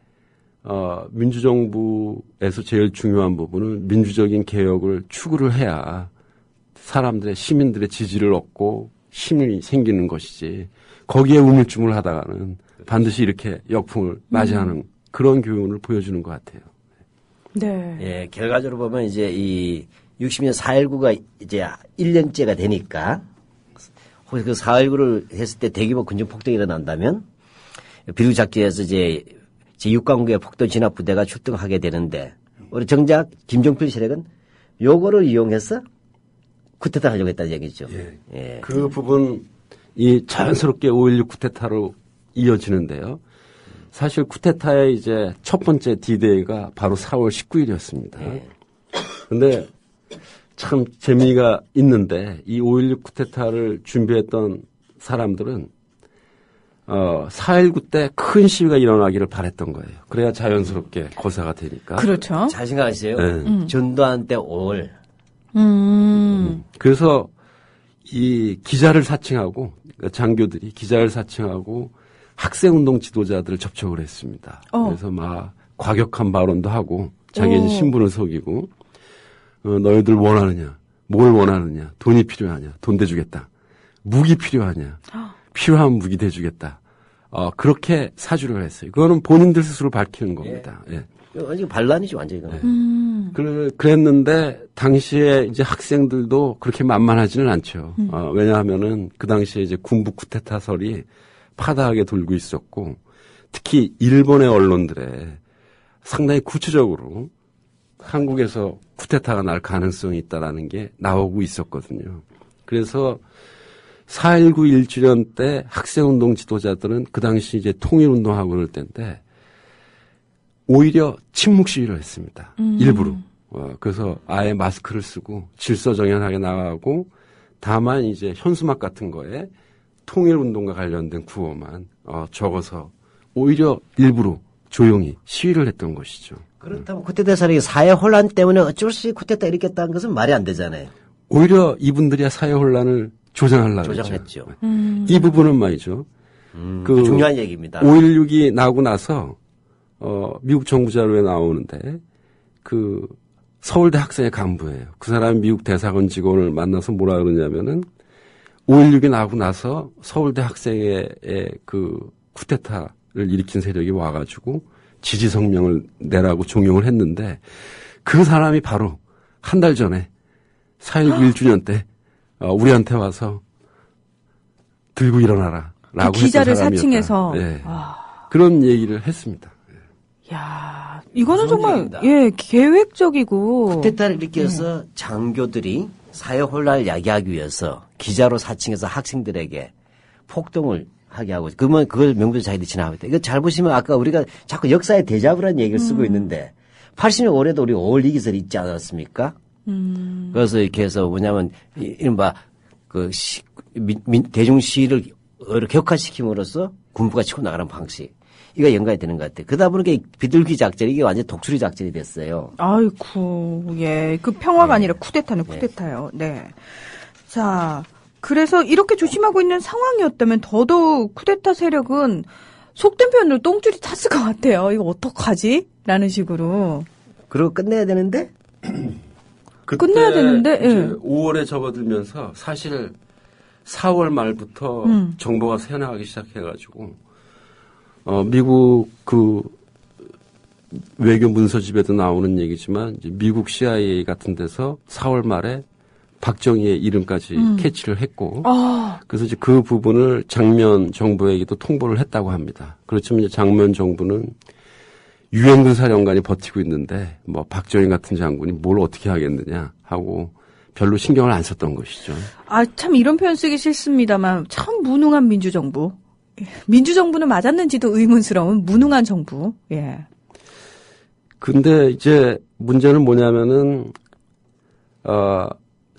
민주정부에서 제일 중요한 부분은 민주적인 개혁을 추구를 해야 사람들의 시민들의 지지를 얻고 힘이 생기는 것이지 거기에 우물쭈물 하다가는 반드시 이렇게 역풍을 맞이하는 그런 교훈을 보여주는 것 같아요. 네. 예, 결과적으로 보면 이제 이 60년 4.19가 이제 1년째가 되니까 혹시 그 4.19를 했을 때 대규모 군정 폭동이 일어난다면 비둘기 작전에서 이제 제6강국의 폭동 진압 부대가 출동하게 되는데 우리 정작 김종필 세력은 요거를 이용해서 쿠데타 하려고 했다는 얘기죠. 예. 그 부분이 자연스럽게 5.16 쿠데타로 이어지는데요. 사실 쿠데타의 이제 첫 번째 D-Day가 바로 4월 19일이었습니다. 그런데 참 재미가 있는데 이 5.16 쿠데타를 준비했던 사람들은 4.19 때 큰 시위가 일어나기를 바랬던 거예요. 그래야 자연스럽게 거사가 되니까. 그렇죠. 잘 생각하세요. 네. 전두환 때 5월. 그래서 이 기자를 사칭하고 그러니까 장교들이 기자를 사칭하고 학생운동 지도자들을 접촉을 했습니다. 그래서 막 과격한 발언도 하고 자기 신분을 속이고 너희들 원하느냐, 뭘 원하느냐, 돈이 필요하냐, 돈 대주겠다, 무기 필요하냐, 필요한 무기 대주겠다. 그렇게 사주를 했어요. 그거는 본인들 스스로 밝히는 겁니다. 예. 완전 반란이죠, 완전히. 그랬는데 당시에 이제 학생들도 그렇게 만만하지는 않죠. 왜냐하면은 그 당시에 이제 군부 쿠데타설이 파다하게 돌고 있었고 특히 일본의 언론들에 상당히 구체적으로 한국에서 쿠데타가 날 가능성이 있다라는 게 나오고 있었거든요. 그래서 4.19 1주년 때 학생운동 지도자들은 그 당시 이제 통일운동하고 그럴 때인데 오히려 침묵 시위를 했습니다. 일부러. 그래서 아예 마스크를 쓰고 질서정연하게 나가고 다만 이제 현수막 같은 거에 통일운동과 관련된 구호만 적어서 오히려 일부러 조용히 시위를 했던 것이죠. 그렇다면 쿠데타 세력이 사회 혼란 때문에 어쩔 수 없이 쿠데타 일으켰다는 것은 말이 안 되잖아요. 오히려 이분들이 사회 혼란을 조장하려고 조장했죠. 이 부분은 말이죠. 그 중요한 얘기입니다. 5.16이 나오고 나서 미국 정부 자료에 나오는데 그 서울대 학생의 간부예요. 그 사람이 미국 대사관 직원을 만나서 뭐라 그러냐면은 5.16이 나오고 나서 서울대 학생의 그 쿠데타를 일으킨 세력이 와가지고 지지 성명을 내라고 종용을 했는데 그 사람이 바로 한 달 전에 4.19 1주년 때 우리한테 와서 들고 일어나라 라고 그 기자를 했던 사람이었다. 사칭해서 예. 그런 얘기를 했습니다. 야, 이거는 무서운 정말 얘기입니다. 예, 계획적이고 쿠데타를 일으켜서 장교들이 사회 혼란을 야기하기 위해서 기자로 사칭해서 학생들에게 폭동을 하게 하고 그러면 그걸 명분으로 자기들이 진압하고 있다. 이거 잘 보시면 아까 우리가 자꾸 역사의 대자부라는 얘기를 쓰고 있는데 80년 올해도 우리 5월 이기설이 있지 않았습니까? 그래서 이렇게 해서 뭐냐면 이른바 대중 시위를 격화시킴으로써 군부가 치고 나가는 방식. 이거 연관이 되는 것 같아요. 그러다 보니까 비둘기 작전 이게 완전 독수리 작전이 됐어요. 아이고, 예. 그 평화가 아니라 쿠데타는 쿠데타요. 네. 자, 그래서 이렇게 조심하고 있는 상황이었다면 더더욱 쿠데타 세력은 속된 표현으로 똥줄이 탔을 것 같아요. 이거 어떡하지? 라는 식으로. 그리고 끝내야 되는데 끝내야 되는데, 이제 예. 5월에 접어들면서 사실 4월 말부터 정보가 새어나가기 시작해가지고 미국 그 외교 문서집에도 나오는 얘기지만 이제 미국 CIA 같은 데서 4월 말에 박정희의 이름까지 캐치를 했고 그래서 이제 그 부분을 장면 정부에게도 통보를 했다고 합니다. 그렇지만 이제 장면 정부는 유엔군 사령관이 버티고 있는데 뭐 박정희 같은 장군이 뭘 어떻게 하겠느냐 하고 별로 신경을 안 썼던 것이죠. 아, 참 이런 표현 쓰기 싫습니다만 참 무능한 민주정부. 민주정부는 맞았는지도 의문스러운 무능한 정부. 예. 근데 이제 문제는 뭐냐면은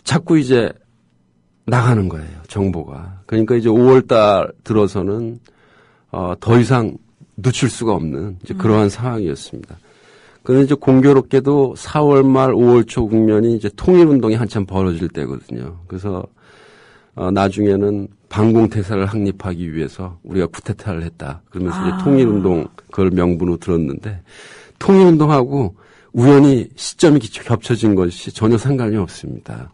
자꾸 이제 나가는 거예요, 정보가. 그러니까 이제 5월 달 들어서는 더 이상 늦출 수가 없는 이제 그러한 상황이었습니다. 그런데 이제 공교롭게도 4월 말 5월 초 국면이 이제 통일운동이 한참 벌어질 때거든요. 그래서 나중에는 반공태사를 확립하기 위해서 우리가 쿠데타를 했다. 그러면서 이제 통일운동 그걸 명분으로 들었는데 통일운동하고 우연히 시점이 겹쳐진 것이 전혀 상관이 없습니다.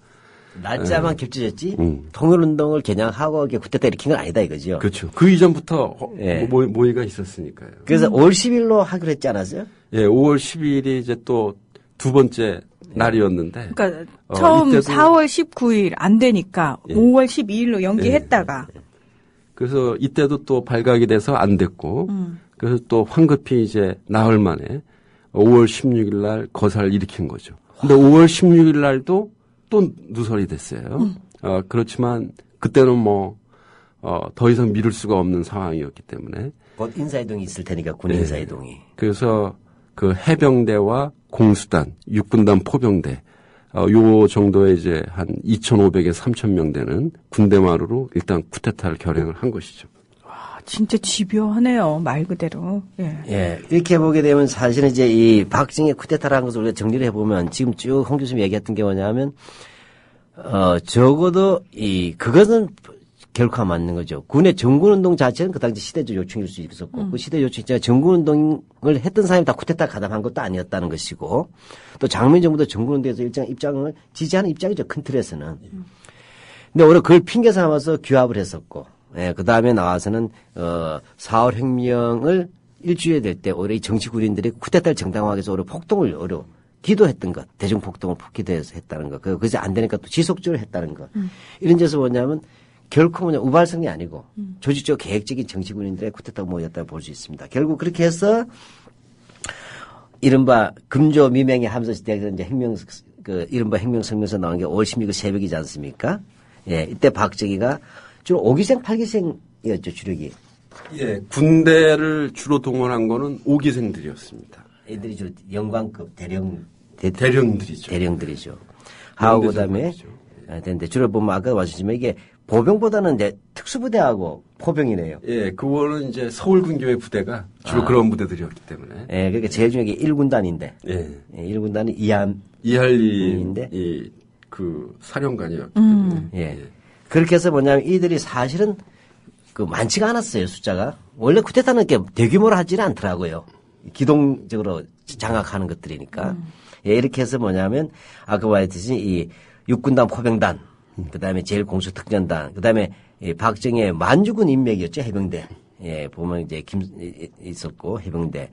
날짜만 겹쳐졌지 통일운동을 겨냥하고 쿠데타 일으킨 건 아니다 이거죠. 그렇죠. 그 이전부터 예. 모의가 있었으니까요. 그래서 5월 10일로 하기로 했지 않았어요? 예, 5월 12일이 이제 또 두 번째 날이었는데. 그러니까 처음 이때도 4월 19일 안 되니까 예. 5월 12일로 연기했다가 그래서 이때도 또 발각이 돼서 안 됐고 그래서 또 황급히 이제 나흘 만에 5월 16일 날 거사를 일으킨 거죠. 근데 5월 16일 날도 또 누설이 됐어요. 그렇지만 그때는 더 이상 미룰 수가 없는 상황이었기 때문에. 곧 인사이동이 있을 테니까 군 인사이동이. 그래서 그 해병대와 공수단, 육군단 포병대, 요 정도의 이제 한 2,500에 3,000명 되는 군대마루로 일단 쿠데타를 결행을 한 것이죠. 아, 진짜 집요하네요. 말 그대로. 예. 예, 이렇게 보게 되면 사실은 이제 이 박정희 쿠데타라는 것을 우리가 정리를 해보면 지금 쭉 홍 교수님이 얘기했던 게 뭐냐면, 적어도 그것은 결코 안 맞는 거죠. 군의 정군운동 자체는 그 당시 시대적 요충일 수 있었고, 그 시대 요충 자체가 정군운동을 했던 사람이 다 쿠데타 가담한 것도 아니었다는 것이고, 또 장면 정부도 정군운동에서 일정 입장을 지지하는 입장이죠. 큰 틀에서는. 근데 오히려 그걸 핑계 삼아서 규합을 했었고, 예, 그 다음에 나와서는, 4월 혁명을 일주일에 될 때 오히려 이 정치군인들이 쿠데타를 정당화하기 위해서 오히려 폭동을 기도했던 것, 대중폭동을 기도해서 했다는 것, 그것이 안 되니까 또 지속적으로 했다는 것. 이런 데서 뭐냐면 결코 우발성이 아니고 조직적 계획적인 정치군인들의 쿠데타가 모였다고 볼 수 있습니다. 결국 그렇게 해서 이른바 금조 미명의 함서 시대에서 이제 이른바 혁명성명서 나온 게 5월 16일 새벽이지 않습니까? 예, 이때 박정희가 주로 5기생, 8기생이었죠, 주력이. 예, 군대를 주로 동원한 거는 5기생들이었습니다. 애들이 주로 영광급, 대령 대령들이죠. 대령들이죠. 하고 그다음에 되는데 주로 보면 아까 말씀하셨지만 이게 보병보다는 이제 특수부대하고 포병이네요. 예, 그거는 이제 서울군교의 부대가 주로 그런 부대들이었기 때문에. 예, 그러니까 제일 중요한 게 1군단인데. 예. 1군단이 이할리인데 그 사령관이었기 때문에. 예. 그렇게 해서 뭐냐면 이들이 사실은 그 많지가 않았어요, 숫자가. 원래 쿠데타는 이렇게 대규모로 하지는 않더라고요. 기동적으로 장악하는 것들이니까. 예, 이렇게 해서 뭐냐면 아까 말했듯이 이 육군단 포병단, 그다음에 제일공수특전단, 그다음에 이 박정희의 만주군 인맥이었죠, 해병대. 예, 보면 이제 있었고 해병대,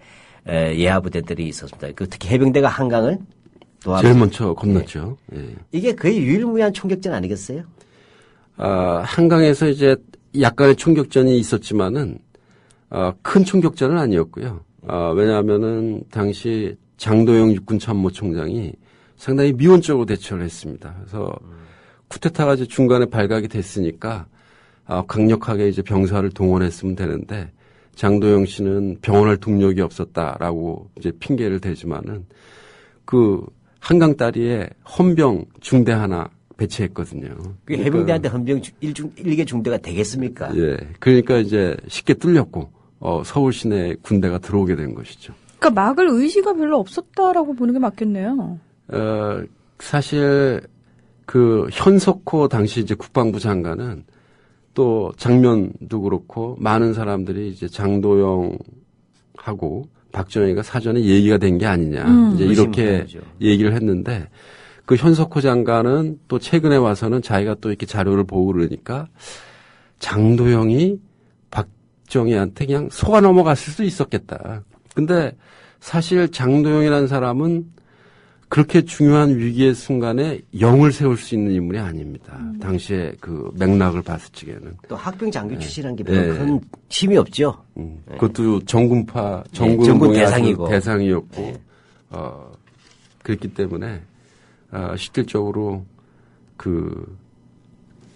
예하부대들이 있었습니다. 그 특히 해병대가 한강을 제일 먼저 건넜죠. 예. 이게 거의 유일무이한 총격전 아니겠어요? 한강에서 이제 약간의 총격전이 있었지만은 큰 총격전은 아니었고요. 왜냐하면은 당시 장도영 육군참모총장이 상당히 미온적으로 대처를 했습니다. 그래서 쿠데타가 이제 중간에 발각이 됐으니까 강력하게 이제 병사를 동원했으면 되는데 장도영 씨는 병원할 동력이 없었다라고 이제 핑계를 대지만은 그 한강 다리에 헌병 중대 하나 배치했거든요. 그게 해병대한테 헌병 1개 중대가 되겠습니까? 예. 그러니까 이제 쉽게 뚫렸고 서울 시내 군대가 들어오게 된 것이죠. 그러니까 막을 의지가 별로 없었다라고 보는 게 맞겠네요. 사실 그 현석호 당시 이제 국방부 장관은 또 장면도 그렇고 많은 사람들이 이제 장도영하고 박정희가 사전에 얘기가 된 게 아니냐 이제 이렇게 얘기를 했는데 그 현석호 장관은 또 최근에 와서는 자기가 또 이렇게 자료를 보고 그러니까 장도영이 박정희한테 그냥 속아 넘어갔을 수도 있었겠다. 근데 사실 장도영이라는 사람은 그렇게 중요한 위기의 순간에 영을 세울 수 있는 인물이 아닙니다. 당시에 그 맥락을 봤을 적에는. 또 학병 장교 출신이라는 게 별로 큰 힘이 없죠. 그것도 전군 대상이었고, 그랬기 때문에, 실질적으로 그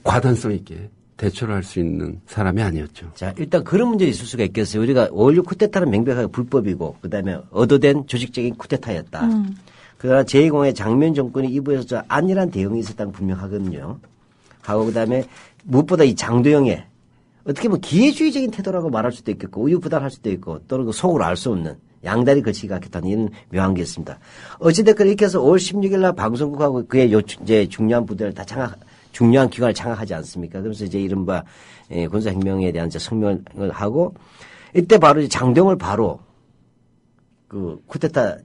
과단성 있게 대처를 할 수 있는 사람이 아니었죠. 자, 일단 그런 문제 있을 수가 있겠어요. 우리가 5.16 쿠데타는 명백하게 불법이고, 그 다음에 얻어된 조직적인 쿠데타였다. 그러나 제2공의 장면 정권이 이부에서 안일한 대응이 있었다는 분명하거든요. 하고 그 다음에 무엇보다 이 장도영의 어떻게 보면 기회주의적인 태도라고 말할 수도 있겠고 우유부단할 수도 있고 또는 그 속으로 알 수 없는 양다리 걸치기 같겠다는 이런 묘한 게 있습니다. 어찌됐건 이렇게 해서 5월 16일 날 방송국하고 그의 이제 중요한 부대를 다 중요한 기관을 장악하지 않습니까? 그러면서 이제 이른바 군사혁명에 대한 이제 성명을 하고 이때 바로 이제 장도영을 바로 그 쿠데타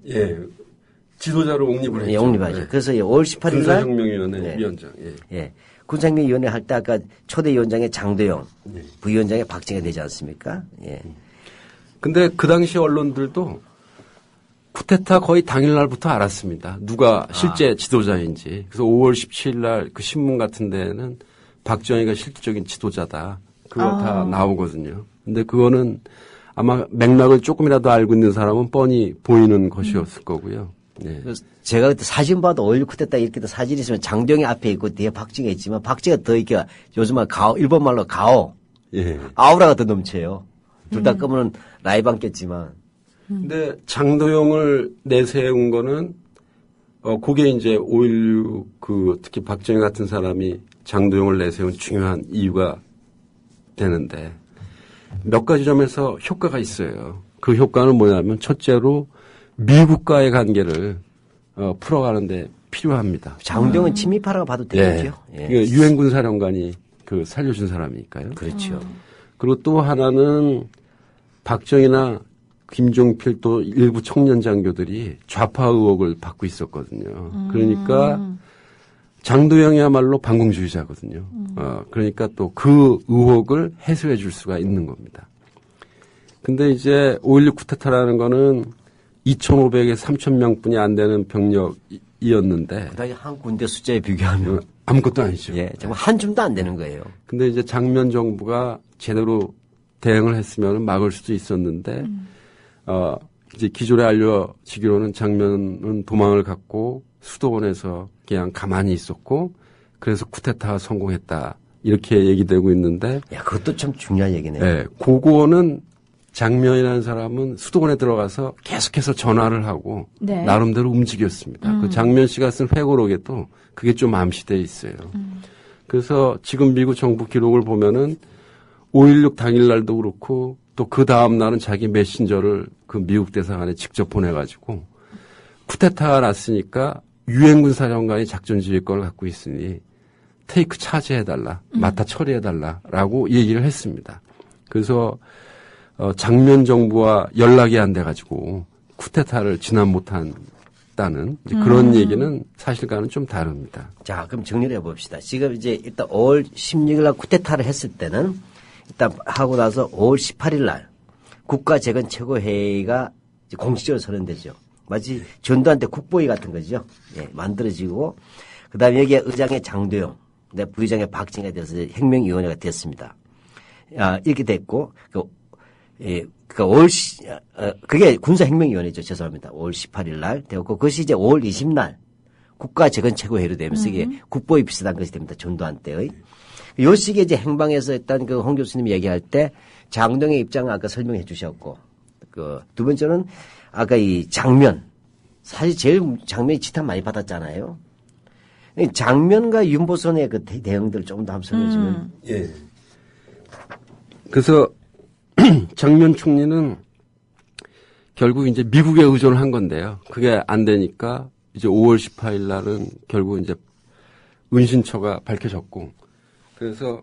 지도자로 옹립을 했죠. 예, 옹립하죠. 그래서 5월 18일 날 군사혁명위원회 위원장. 군사혁명위원회 할 때 아까 초대위원장의 장도영, 부위원장의 박정희가 되지 않습니까? 예. 근데 그 당시 언론들도 쿠데타 거의 당일날부터 알았습니다. 누가 실제 지도자인지. 그래서 5월 17일 날 그 신문 같은 데는 박정희가 실질적인 지도자다. 그거 다 나오거든요. 근데 그거는 아마 맥락을 조금이라도 알고 있는 사람은 뻔히 보이는 것이었을 거고요. 네. 제가 그때 사진 봐도 5.16 쿠데타 이렇게 사진이 있으면 장도영이 앞에 있고 뒤에 박정희가 있지만 박정희가 더 이렇게 요즘 일본 말로 가오. 아우라가 더 넘쳐요. 둘 다 끄면 라이브 꼈지만. 근데 장도영을 내세운 거는 그게 이제 5.16 특히 박정희 같은 사람이 장도영을 내세운 중요한 이유가 되는데 몇 가지 점에서 효과가 있어요. 그 효과는 뭐냐면 첫째로 미국과의 관계를 풀어가는데 필요합니다. 장도영은 친미파라고 봐도 되겠죠. 유엔군 사령관이 그 살려준 사람이니까요. 그렇죠. 그리고 또 하나는 박정희나 김종필 또 일부 청년 장교들이 좌파 의혹을 받고 있었거든요. 그러니까 장도영이야말로 반공주의자거든요. 그러니까 또 그 의혹을 해소해 줄 수가 있는 겁니다. 근데 이제 5.16 쿠데타라는 거는 2,500에 3,000명뿐이 안 되는 병력이었는데. 그다지 한 군대 숫자에 비교하면 아무것도 아니죠. 예, 정말 한 줌도 안 되는 거예요. 근데 이제 장면 정부가 제대로 대응을 했으면 막을 수도 있었는데, 이제 기존에 알려지기로는 장면은 도망을 갔고 수도원에서 그냥 가만히 있었고, 그래서 쿠데타가 성공했다. 이렇게 얘기되고 있는데. 야, 그것도 참 중요한 얘기네요. 네, 그거는 장면이라는 사람은 수도권에 들어가서 계속해서 전화를 하고 네. 나름대로 움직였습니다. 그 장면 씨가 쓴 회고록에도 그게 좀 암시돼 있어요. 그래서 지금 미국 정부 기록을 보면은 5.16 당일날도 그렇고 또 그 다음 날은 자기 메신저를 그 미국 대사관에 직접 보내가지고 쿠데타가 났으니까 유엔군 사령관이 작전 지휘권을 갖고 있으니 테이크 차지해달라, 맡아 처리해달라라고 얘기를 했습니다. 그래서 장면 정부와 연락이 안 돼가지고 쿠데타를 진압 못한다는 그런 얘기는 사실과는 좀 다릅니다. 자, 그럼 정리를 해봅시다. 지금 이제 일단 5월 16일 날 쿠데타를 했을 때는 일단 하고 나서 5월 18일 날 국가재건 최고회의가 이제 공식적으로 선언되죠. 마치 전두환 때 국보위 같은 거죠. 예, 만들어지고 그다음에 여기에 의장의 장도영, 부의장의 박진희가 돼서 혁명위원회가 됐습니다. 이렇게 됐고 그게 군사혁명위원회죠. 죄송합니다. 5월 18일 날 되었고 그것이 이제 5월 20일 날 국가재건 최고회의로 되면서 이게 국보위 비슷한 것이 됩니다. 전두환 때의. 요 시기에 이제 행방에서 일단 그 홍 교수님 얘기할 때 장동의 입장을 아까 설명해 주셨고 그 두 번째는 아까 이 장면 사실 제일 장면이 지탄 많이 받았잖아요. 장면과 윤보선의 그 대응들을 조금 더 한번 설명해 주면. 예. 그래서 장면 총리는 결국 이제 미국에 의존을 한 건데요. 그게 안 되니까 이제 5월 18일 날은 결국 이제 은신처가 밝혀졌고 그래서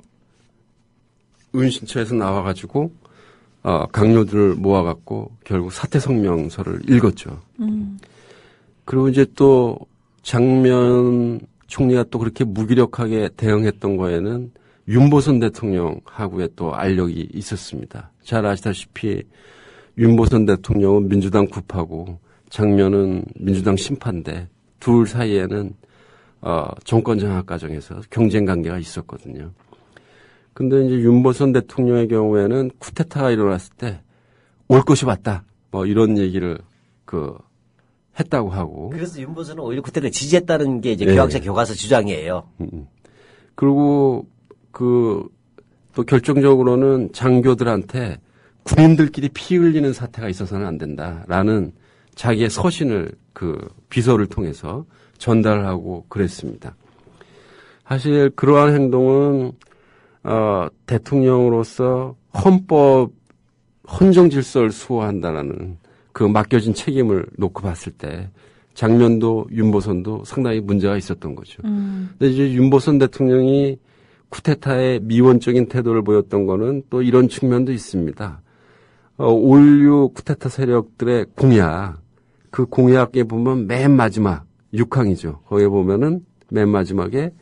은신처에서 나와가지고 강요들을 모아갖고 결국 사퇴 성명서를 읽었죠. 그리고 이제 또 장면 총리가 또 그렇게 무기력하게 대응했던 거에는 윤보선 대통령하고의 또 알력이 있었습니다. 잘 아시다시피 윤보선 대통령은 민주당 구파고 장면은 민주당 심판대 둘 사이에는 정권 장악 과정에서 경쟁 관계가 있었거든요. 근데 이제 윤보선 대통령의 경우에는 쿠데타가 일어났을 때 올 것이 왔다. 뭐 이런 얘기를 했다고 하고. 그래서 윤보선은 오히려 쿠데타를 지지했다는 게 이제 네. 교학자 교과서 주장이에요. 그리고 또 결정적으로는 장교들한테 군인들끼리 피 흘리는 사태가 있어서는 안 된다라는 자기의 서신을 비서를 통해서 전달을 하고 그랬습니다. 사실 그러한 행동은 대통령으로서 헌정 질서를 수호한다라는 그 맡겨진 책임을 놓고 봤을 때 장면도 윤보선도 상당히 문제가 있었던 거죠. 근데 이제 윤보선 대통령이 쿠데타의 미원적인 태도를 보였던 거는 또 이런 측면도 있습니다. 5.16 쿠데타 세력들의 공약, 그 공약에 보면 맨 마지막 6항이죠. 거기에 보면은 맨 마지막에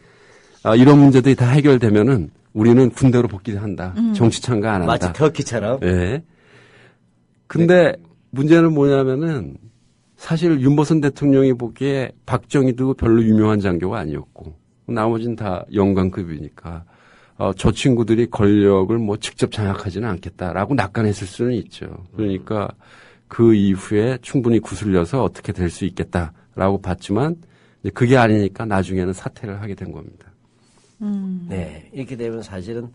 이런 문제들이 다 해결되면은 우리는 군대로 복귀한다. 정치 참가 안 한다. 마치 터키처럼. 예. 근데 문제는 뭐냐면은 사실 윤보선 대통령이 보기에 박정희도 별로 유명한 장교가 아니었고 나머지는 다 영관급이니까 저 친구들이 권력을 뭐 직접 장악하지는 않겠다라고 낙관했을 수는 있죠. 그러니까 그 이후에 충분히 구슬려서 어떻게 될 수 있겠다라고 봤지만 그게 아니니까 나중에는 사퇴를 하게 된 겁니다. 네. 이렇게 되면 사실은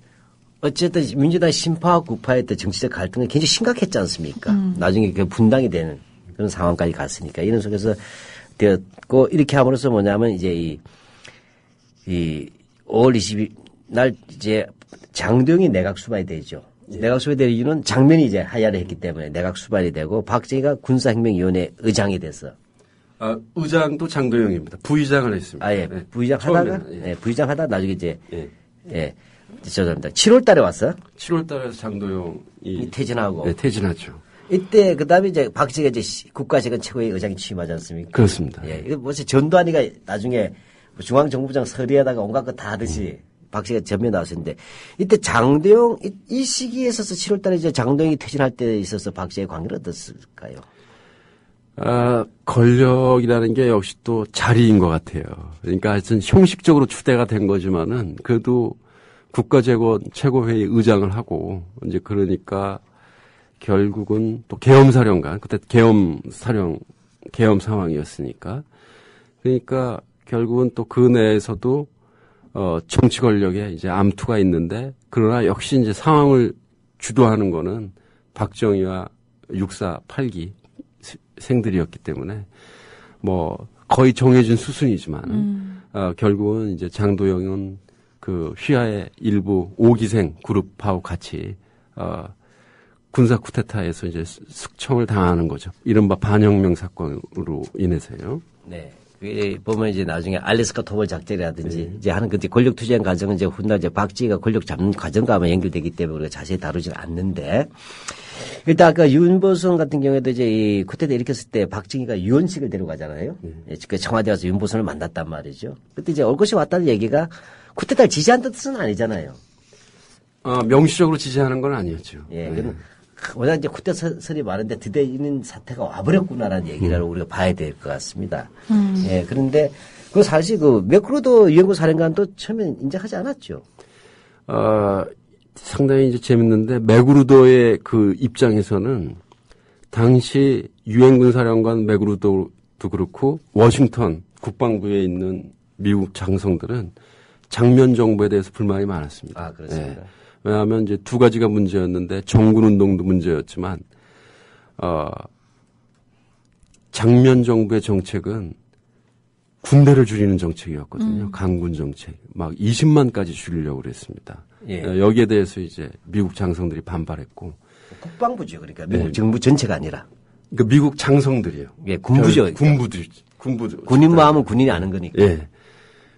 어쨌든 민주당 신파와 구파의 정치적 갈등은 굉장히 심각했지 않습니까? 나중에 그 분당이 되는 그런 상황까지 갔으니까. 이런 속에서 되었고, 이렇게 함으로써 뭐냐면 이제 이 5월 20일 날 이제 장도영이 내각 수반이 되죠. 내각 수반이 될 이유는 장면이 이제 하야를 했기 때문에 내각 수반이 되고 박정희가 군사혁명위원회 의장이 돼서. 의장도 장도영입니다. 부의장을 했습니다. 예. 부의장 하다가, 처음에는, 예. 부의장 하다가 나중에 이제, 예. 죄송합니다. 7월 달에 왔어. 7월 달에 장도영이 퇴진하고. 네, 퇴진하죠. 이때, 그 다음에 이제 박정희가 이제 국가재건 최고의 의장이 취임하지 않습니까? 그렇습니다. 예. 이거 뭐지 전두환이가 나중에 중앙정부장 서리에다가 온갖 거 다 하듯이 박정희가 전면 나왔었는데 이때 장도영, 이 시기에 있어서 7월 달에 이제 장도영이 퇴진할 때 있어서 박정희의 관계는 어떻을까요? 권력이라는 게 역시 또 자리인 것 같아요. 그러니까 하여튼 형식적으로 추대가 된 거지만은 그래도 국가재건 최고회의 의장을 하고 이제 그러니까 결국은 또 계엄사령관, 그때 계엄 상황이었으니까 그러니까 결국은 또 그 내에서도 정치 권력에 이제 암투가 있는데 그러나 역시 이제 상황을 주도하는 거는 박정희와 육사 8기 생들이었기 때문에 뭐 거의 정해진 수순이지만 결국은 이제 장도영은 그 휘하의 일부 5기생 그룹하고 같이 군사 쿠데타에서 이제 숙청을 당하는 거죠. 이른바 반혁명 사건으로 인해서요. 네. 보면 이제 나중에 알래스카 토벌 작전이라든지 이제 하는 그때 권력 투쟁 과정은 이제 훗날 이제 박쥐가 권력 잡는 과정과 아마 연결되기 때문에 우리가 자세히 다루지는 않는데 일단 아까 윤보선 같은 경우에도 이제 이 쿠데타 일으켰을 때 박정희가 유원식을 데려가잖아요. 그 청와대 와서 윤보선을 만났단 말이죠. 그때 이제 올 것이 왔다는 얘기가 쿠데타를 지지한다는 뜻은 아니잖아요. 명시적으로 지지하는 건 아니었죠. 예. 워낙 이제 쿠데타설이 많은데 드디어 이런 사태가 와버렸구나라는 얘기를 우리가 봐야 될 것 같습니다. 예. 그런데 그 사실 그 맥그루도 유엔군 사령관도 처음엔 인정하지 않았죠. 상당히 이제 재밌는데 맥그루더의 그 입장에서는 당시 유엔군 사령관 맥그루더도 그렇고 워싱턴 국방부에 있는 미국 장성들은 장면 정부에 대해서 불만이 많았습니다. 아, 그렇습니다. 네. 왜냐하면 이제 두 가지가 문제였는데 정군 운동도 문제였지만 장면 정부의 정책은 군대를 줄이는 정책이었거든요. 강군 정책. 막 20만까지 줄이려고 그랬습니다. 예. 여기에 대해서 이제 미국 장성들이 반발했고. 국방부죠. 그러니까 미국 정부 전체가 아니라. 그러니까 미국 장성들이요. 예, 군부죠. 군부들. 군인 마음은 군인이 아는 거니까. 예.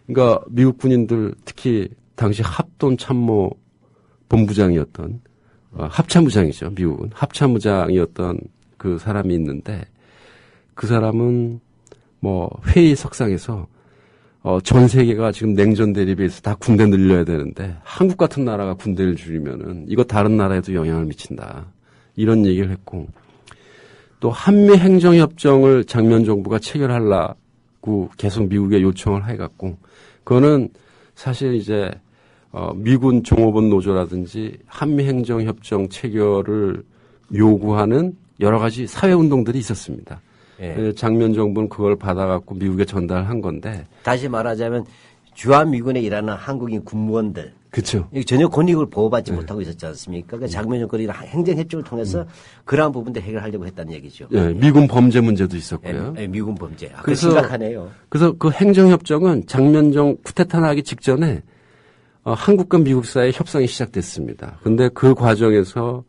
그러니까 미국 군인들 특히 당시 합동 참모 본부장이었던 합참부장이죠. 미국은 합참부장이었던 그 사람이 있는데 그 사람은 뭐 회의석상에서 전 세계가 지금 냉전 대립에서 다 군대 늘려야 되는데 한국 같은 나라가 군대를 줄이면은 이거 다른 나라에도 영향을 미친다. 이런 얘기를 했고 또 한미 행정협정을 장면 정부가 체결하려고 계속 미국에 요청을 해갖고 그거는 사실 이제 미군 종업원 노조라든지 한미행정협정 체결을 요구하는 여러 가지 사회운동들이 있었습니다. 예. 장면 정부는 그걸 받아갖고 미국에 전달한 건데. 다시 말하자면 주한미군에 일하는 한국인 군무원들. 그렇죠. 전혀 권익을 보호받지 못하고 있었지 않습니까? 그 장면 정권이나 행정협정을 통해서 그러한 부분들 해결하려고 했다는 얘기죠. 예, 미군 범죄 문제도 있었고요. 예, 미군 범죄. 그래서 심각하네요. 그래서 그 행정협정은 장면정 쿠데타 나기 직전에 한국과 미국 사이에 협상이 시작됐습니다. 그런데 그 과정에서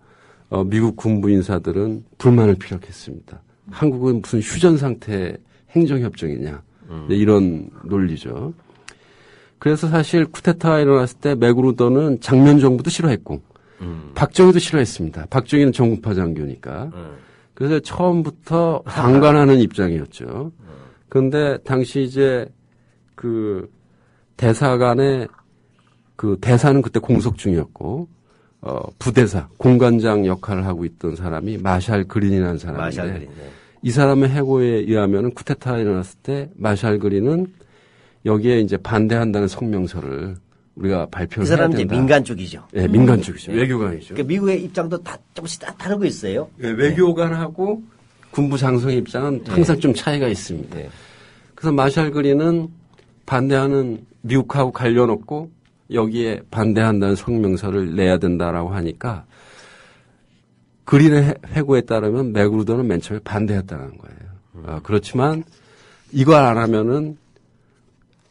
미국 군부 인사들은 불만을 피력했습니다. 한국은 무슨 휴전 상태 행정협정이냐 이런 논리죠. 그래서 사실 쿠데타가 일어났을 때 맥그루더는 장면 정부도 싫어했고 박정희도 싫어했습니다. 박정희는 정부파 장교니까. 그래서 처음부터 방관하는 입장이었죠. 그런데 당시 이제 그 대사관의 그 대사는 그때 공석 중이었고 부대사 공관장 역할을 하고 있던 사람이 마샬 그린이라는 사람인데 마샬 그린, 네. 이 사람의 해고에 의하면은 쿠데타가 일어났을 때 마샬 그린은 여기에 이제 반대한다는 성명서를 우리가 발표를 그 사람은 해야 이제 된다. 민간 쪽이죠. 네, 민간 쪽이죠. 외교관이죠. 그러니까 미국의 입장도 다 조금씩 다 다르고 있어요. 네, 외교관하고 군부 장성의 입장은 항상 좀 차이가 있습니다. 네. 그래서 마샬 그린은 반대하는 미국하고 관련 없고 여기에 반대한다는 성명서를 내야 된다라고 하니까 그린의 회고에 따르면 맥그루더는 맨 처음에 반대했다는 거예요. 그렇지만 이걸 안 하면은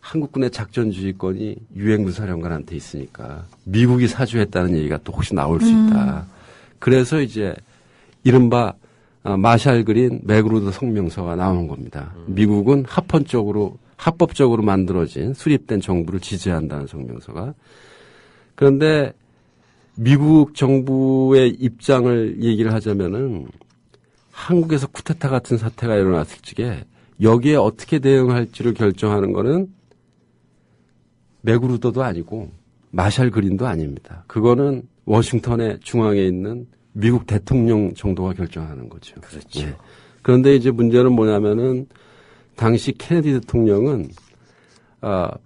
한국군의 작전주의권이 유엔군 사령관한테 있으니까 미국이 사주했다는 얘기가 또 혹시 나올 수 있다. 그래서 이제 이른바 마샬 그린 맥그루더 성명서가 나오는 겁니다. 미국은 합법적으로 만들어진 수립된 정부를 지지한다는 성명서가. 그런데 미국 정부의 입장을 얘기를 하자면은 한국에서 쿠데타 같은 사태가 일어났을 적에 여기에 어떻게 대응할지를 결정하는 거는 맥그루더도 아니고 마샬 그린도 아닙니다. 그거는 워싱턴의 중앙에 있는 미국 대통령 정도가 결정하는 거죠. 그렇죠. 예. 그런데 이제 문제는 뭐냐면은 당시 케네디 대통령은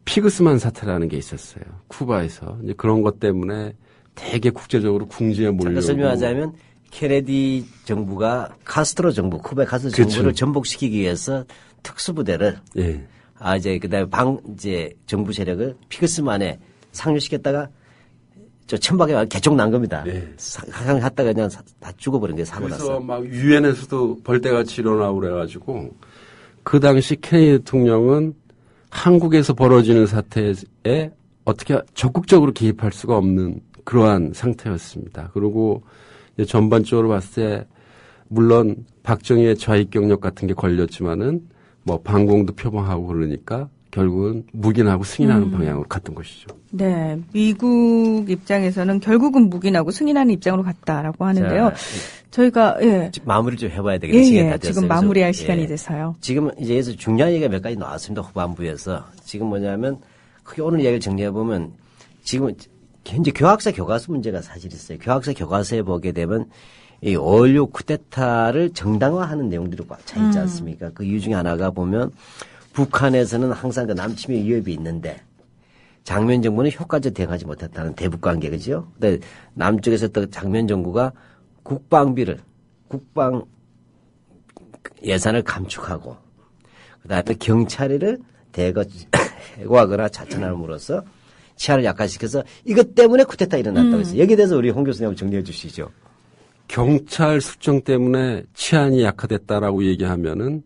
피그스만 사태라는 게 있었어요. 쿠바에서. 이제 그런 것 때문에 되게 국제적으로 궁지에 몰려오고. 설명하자면 케네디 정부가 카스트로 정부, 쿠바의 카스트로 그렇죠. 정부를 전복시키기 위해서 특수부대를 이제 그다음에 이제 정부 세력을 피그스만에 상륙시켰다가 저 천박에 개쪽 난 겁니다. 네. 하다가 그냥 다 죽어버린 거예요. 사고 그래서 나서. 막 유엔에서도 벌떼같이 일어나고 그래가지고 그 당시 케네디 대통령은 한국에서 벌어지는 사태에 어떻게 적극적으로 개입할 수가 없는 그러한 상태였습니다. 그리고 이제 전반적으로 봤을 때 물론 박정희의 좌익 경력 같은 게 걸렸지만은 뭐 반공도 표방하고 그러니까 결국은 묵인하고 승인하는 방향으로 갔던 것이죠. 네, 미국 입장에서는 결국은 묵인하고 승인하는 입장으로 갔다라고 하는데요. 자, 저희가 마무리를 좀 해봐야 되겠네요. 시간이 다 됐어요. 지금 마무리할 그래서, 시간이 돼서요. 지금 이제 여기서 중요한 얘기가 몇 가지 나왔습니다. 후반부에서. 지금 뭐냐면 크게 오늘 이야기를 정리해보면 지금 현재 교학사 교과서 문제가 사실 있어요. 교학사 교과서에 보게 되면 이 5.16 쿠데타를 정당화하는 내용들이 꽉 차 있지 않습니까? 그 이유 중에 하나가 보면 북한에서는 항상 그 남침의 위협이 있는데 장면 정부는 효과적 대응하지 못했다는 대북 관계, 그죠? 근데 남쪽에서 또 장면 정부가 국방 예산을 감축하고 그다음에 경찰을 해고하거나 자천함으로써 치안을 약화시켜서 이것 때문에 쿠데타 일어났다고 했어요. 여기에 대해서 우리 홍 교수님 한번 정리해 주시죠. 경찰 수정 때문에 치안이 약화됐다라고 얘기하면은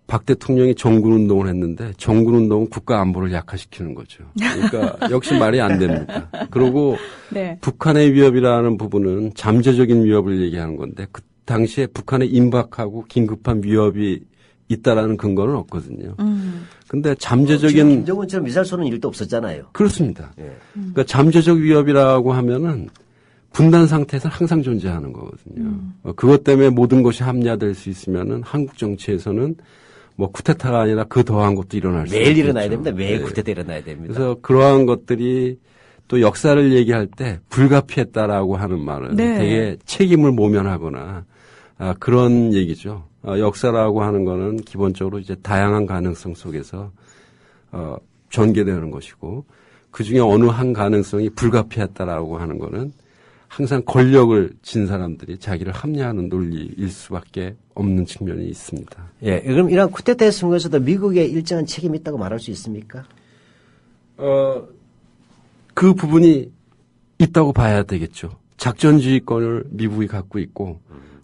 박 대통령이 정군운동을 했는데 정군운동은 국가 안보를 약화시키는 거죠. 그러니까 역시 말이 안 됩니다. 그리고 네. 북한의 위협이라는 부분은 잠재적인 위협을 얘기하는 건데 그 당시에 북한에 임박하고 긴급한 위협이 있다라는 근거는 없거든요. 근데 잠재적인 김정은처럼 미사일 쏘는 일도 없었잖아요. 그렇습니다. 예. 그러니까 잠재적 위협이라고 하면은 분단 상태에서 항상 존재하는 거거든요. 그것 때문에 모든 것이 합리화될 수 있으면은 한국 정치에서는 뭐 쿠데타가 아니라 그 더한 것도 일어날 수 있겠죠. 매일 일어나야 됩니다. 매일 쿠데타 일어나야 됩니다. 그래서 그러한 것들이 또 역사를 얘기할 때 불가피했다라고 하는 말은 네. 되게 책임을 모면하거나 그런 얘기죠. 역사라고 하는 거는 기본적으로 이제 다양한 가능성 속에서 전개되는 것이고 그중에 어느 한 가능성이 불가피했다라고 하는 거는 항상 권력을 진 사람들이 자기를 합리화하는 논리일 수밖에 없는 측면이 있습니다. 예, 그럼 이런 쿠데타의 선거에서도 미국의 일정한 책임이 있다고 말할 수 있습니까? 그 부분이 있다고 봐야 되겠죠. 작전지휘권을 미국이 갖고 있고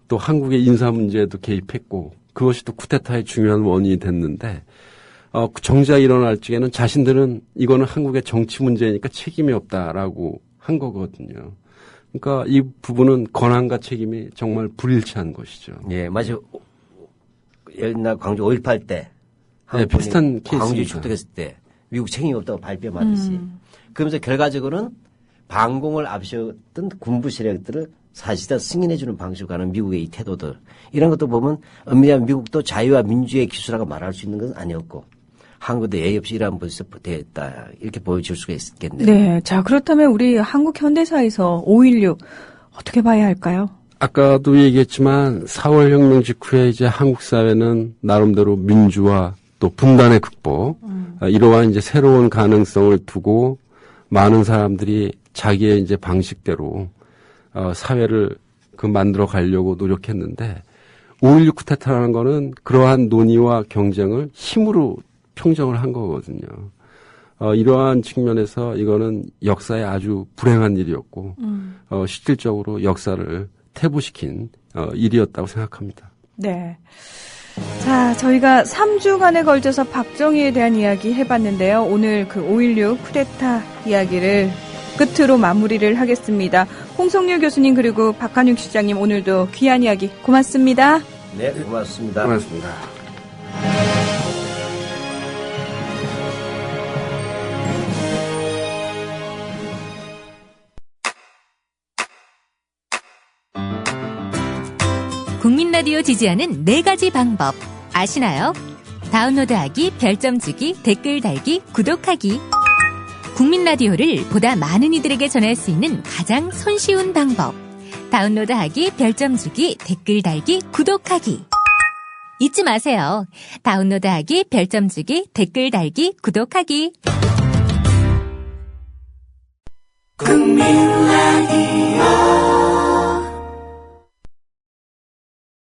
또 한국의 인사 문제에도 개입했고 그것이 또 쿠데타의 중요한 원인이 됐는데 정작 일어날 적에는 자신들은 이거는 한국의 정치 문제니까 책임이 없다라고 한 거거든요. 그러니까 이 부분은 권한과 책임이 정말 불일치한 것이죠. 예, 마치 옛날 광주 5.18 때. 네, 비슷한 케이스입니다. 광주 축적했을 때 미국 책임이 없다고 발뺌하듯이. 그러면서 결과적으로는 반공을 앞세웠던 군부 세력들을 사실상 승인해주는 방식으로 가는 미국의 이 태도들. 이런 것도 보면 엄밀하면 미국도 자유와 민주의 기술이라고 말할 수 있는 것은 아니었고 한국도 예의 없이 이러한 모습이 됐다. 이렇게 보여줄 수가 있겠네요. 네. 자, 그렇다면 우리 한국 현대사에서 5.16 어떻게 봐야 할까요? 아까도 얘기했지만 4월 혁명 직후에 이제 한국 사회는 나름대로 민주화 또 분단의 극복 이러한 이제 새로운 가능성을 두고 많은 사람들이 자기의 이제 방식대로 사회를 만들어 가려고 노력했는데 5.16 쿠데타라는 거는 그러한 논의와 경쟁을 힘으로 평정을 한 거거든요. 이러한 측면에서 이거는 역사에 아주 불행한 일이었고 실질적으로 역사를 퇴보시킨 일이었다고 생각합니다. 네. 자, 저희가 3주간에 걸쳐서 박정희에 대한 이야기 해봤는데요. 오늘 그 5.16 쿠데타 이야기를 끝으로 마무리를 하겠습니다. 홍성률 교수님 그리고 박한육 시장님 오늘도 귀한 이야기 고맙습니다. 네, 고맙습니다. 고맙습니다. 국민 라디오 지지하는 4가지 방법 아시나요? 다운로드하기, 별점 주기, 댓글 달기, 구독하기. 국민 라디오를 보다 많은 이들에게 전할 수 있는 가장 손쉬운 방법. 다운로드하기, 별점 주기, 댓글 달기, 구독하기. 잊지 마세요. 다운로드하기, 별점 주기, 댓글 달기, 구독하기. 국민 라디오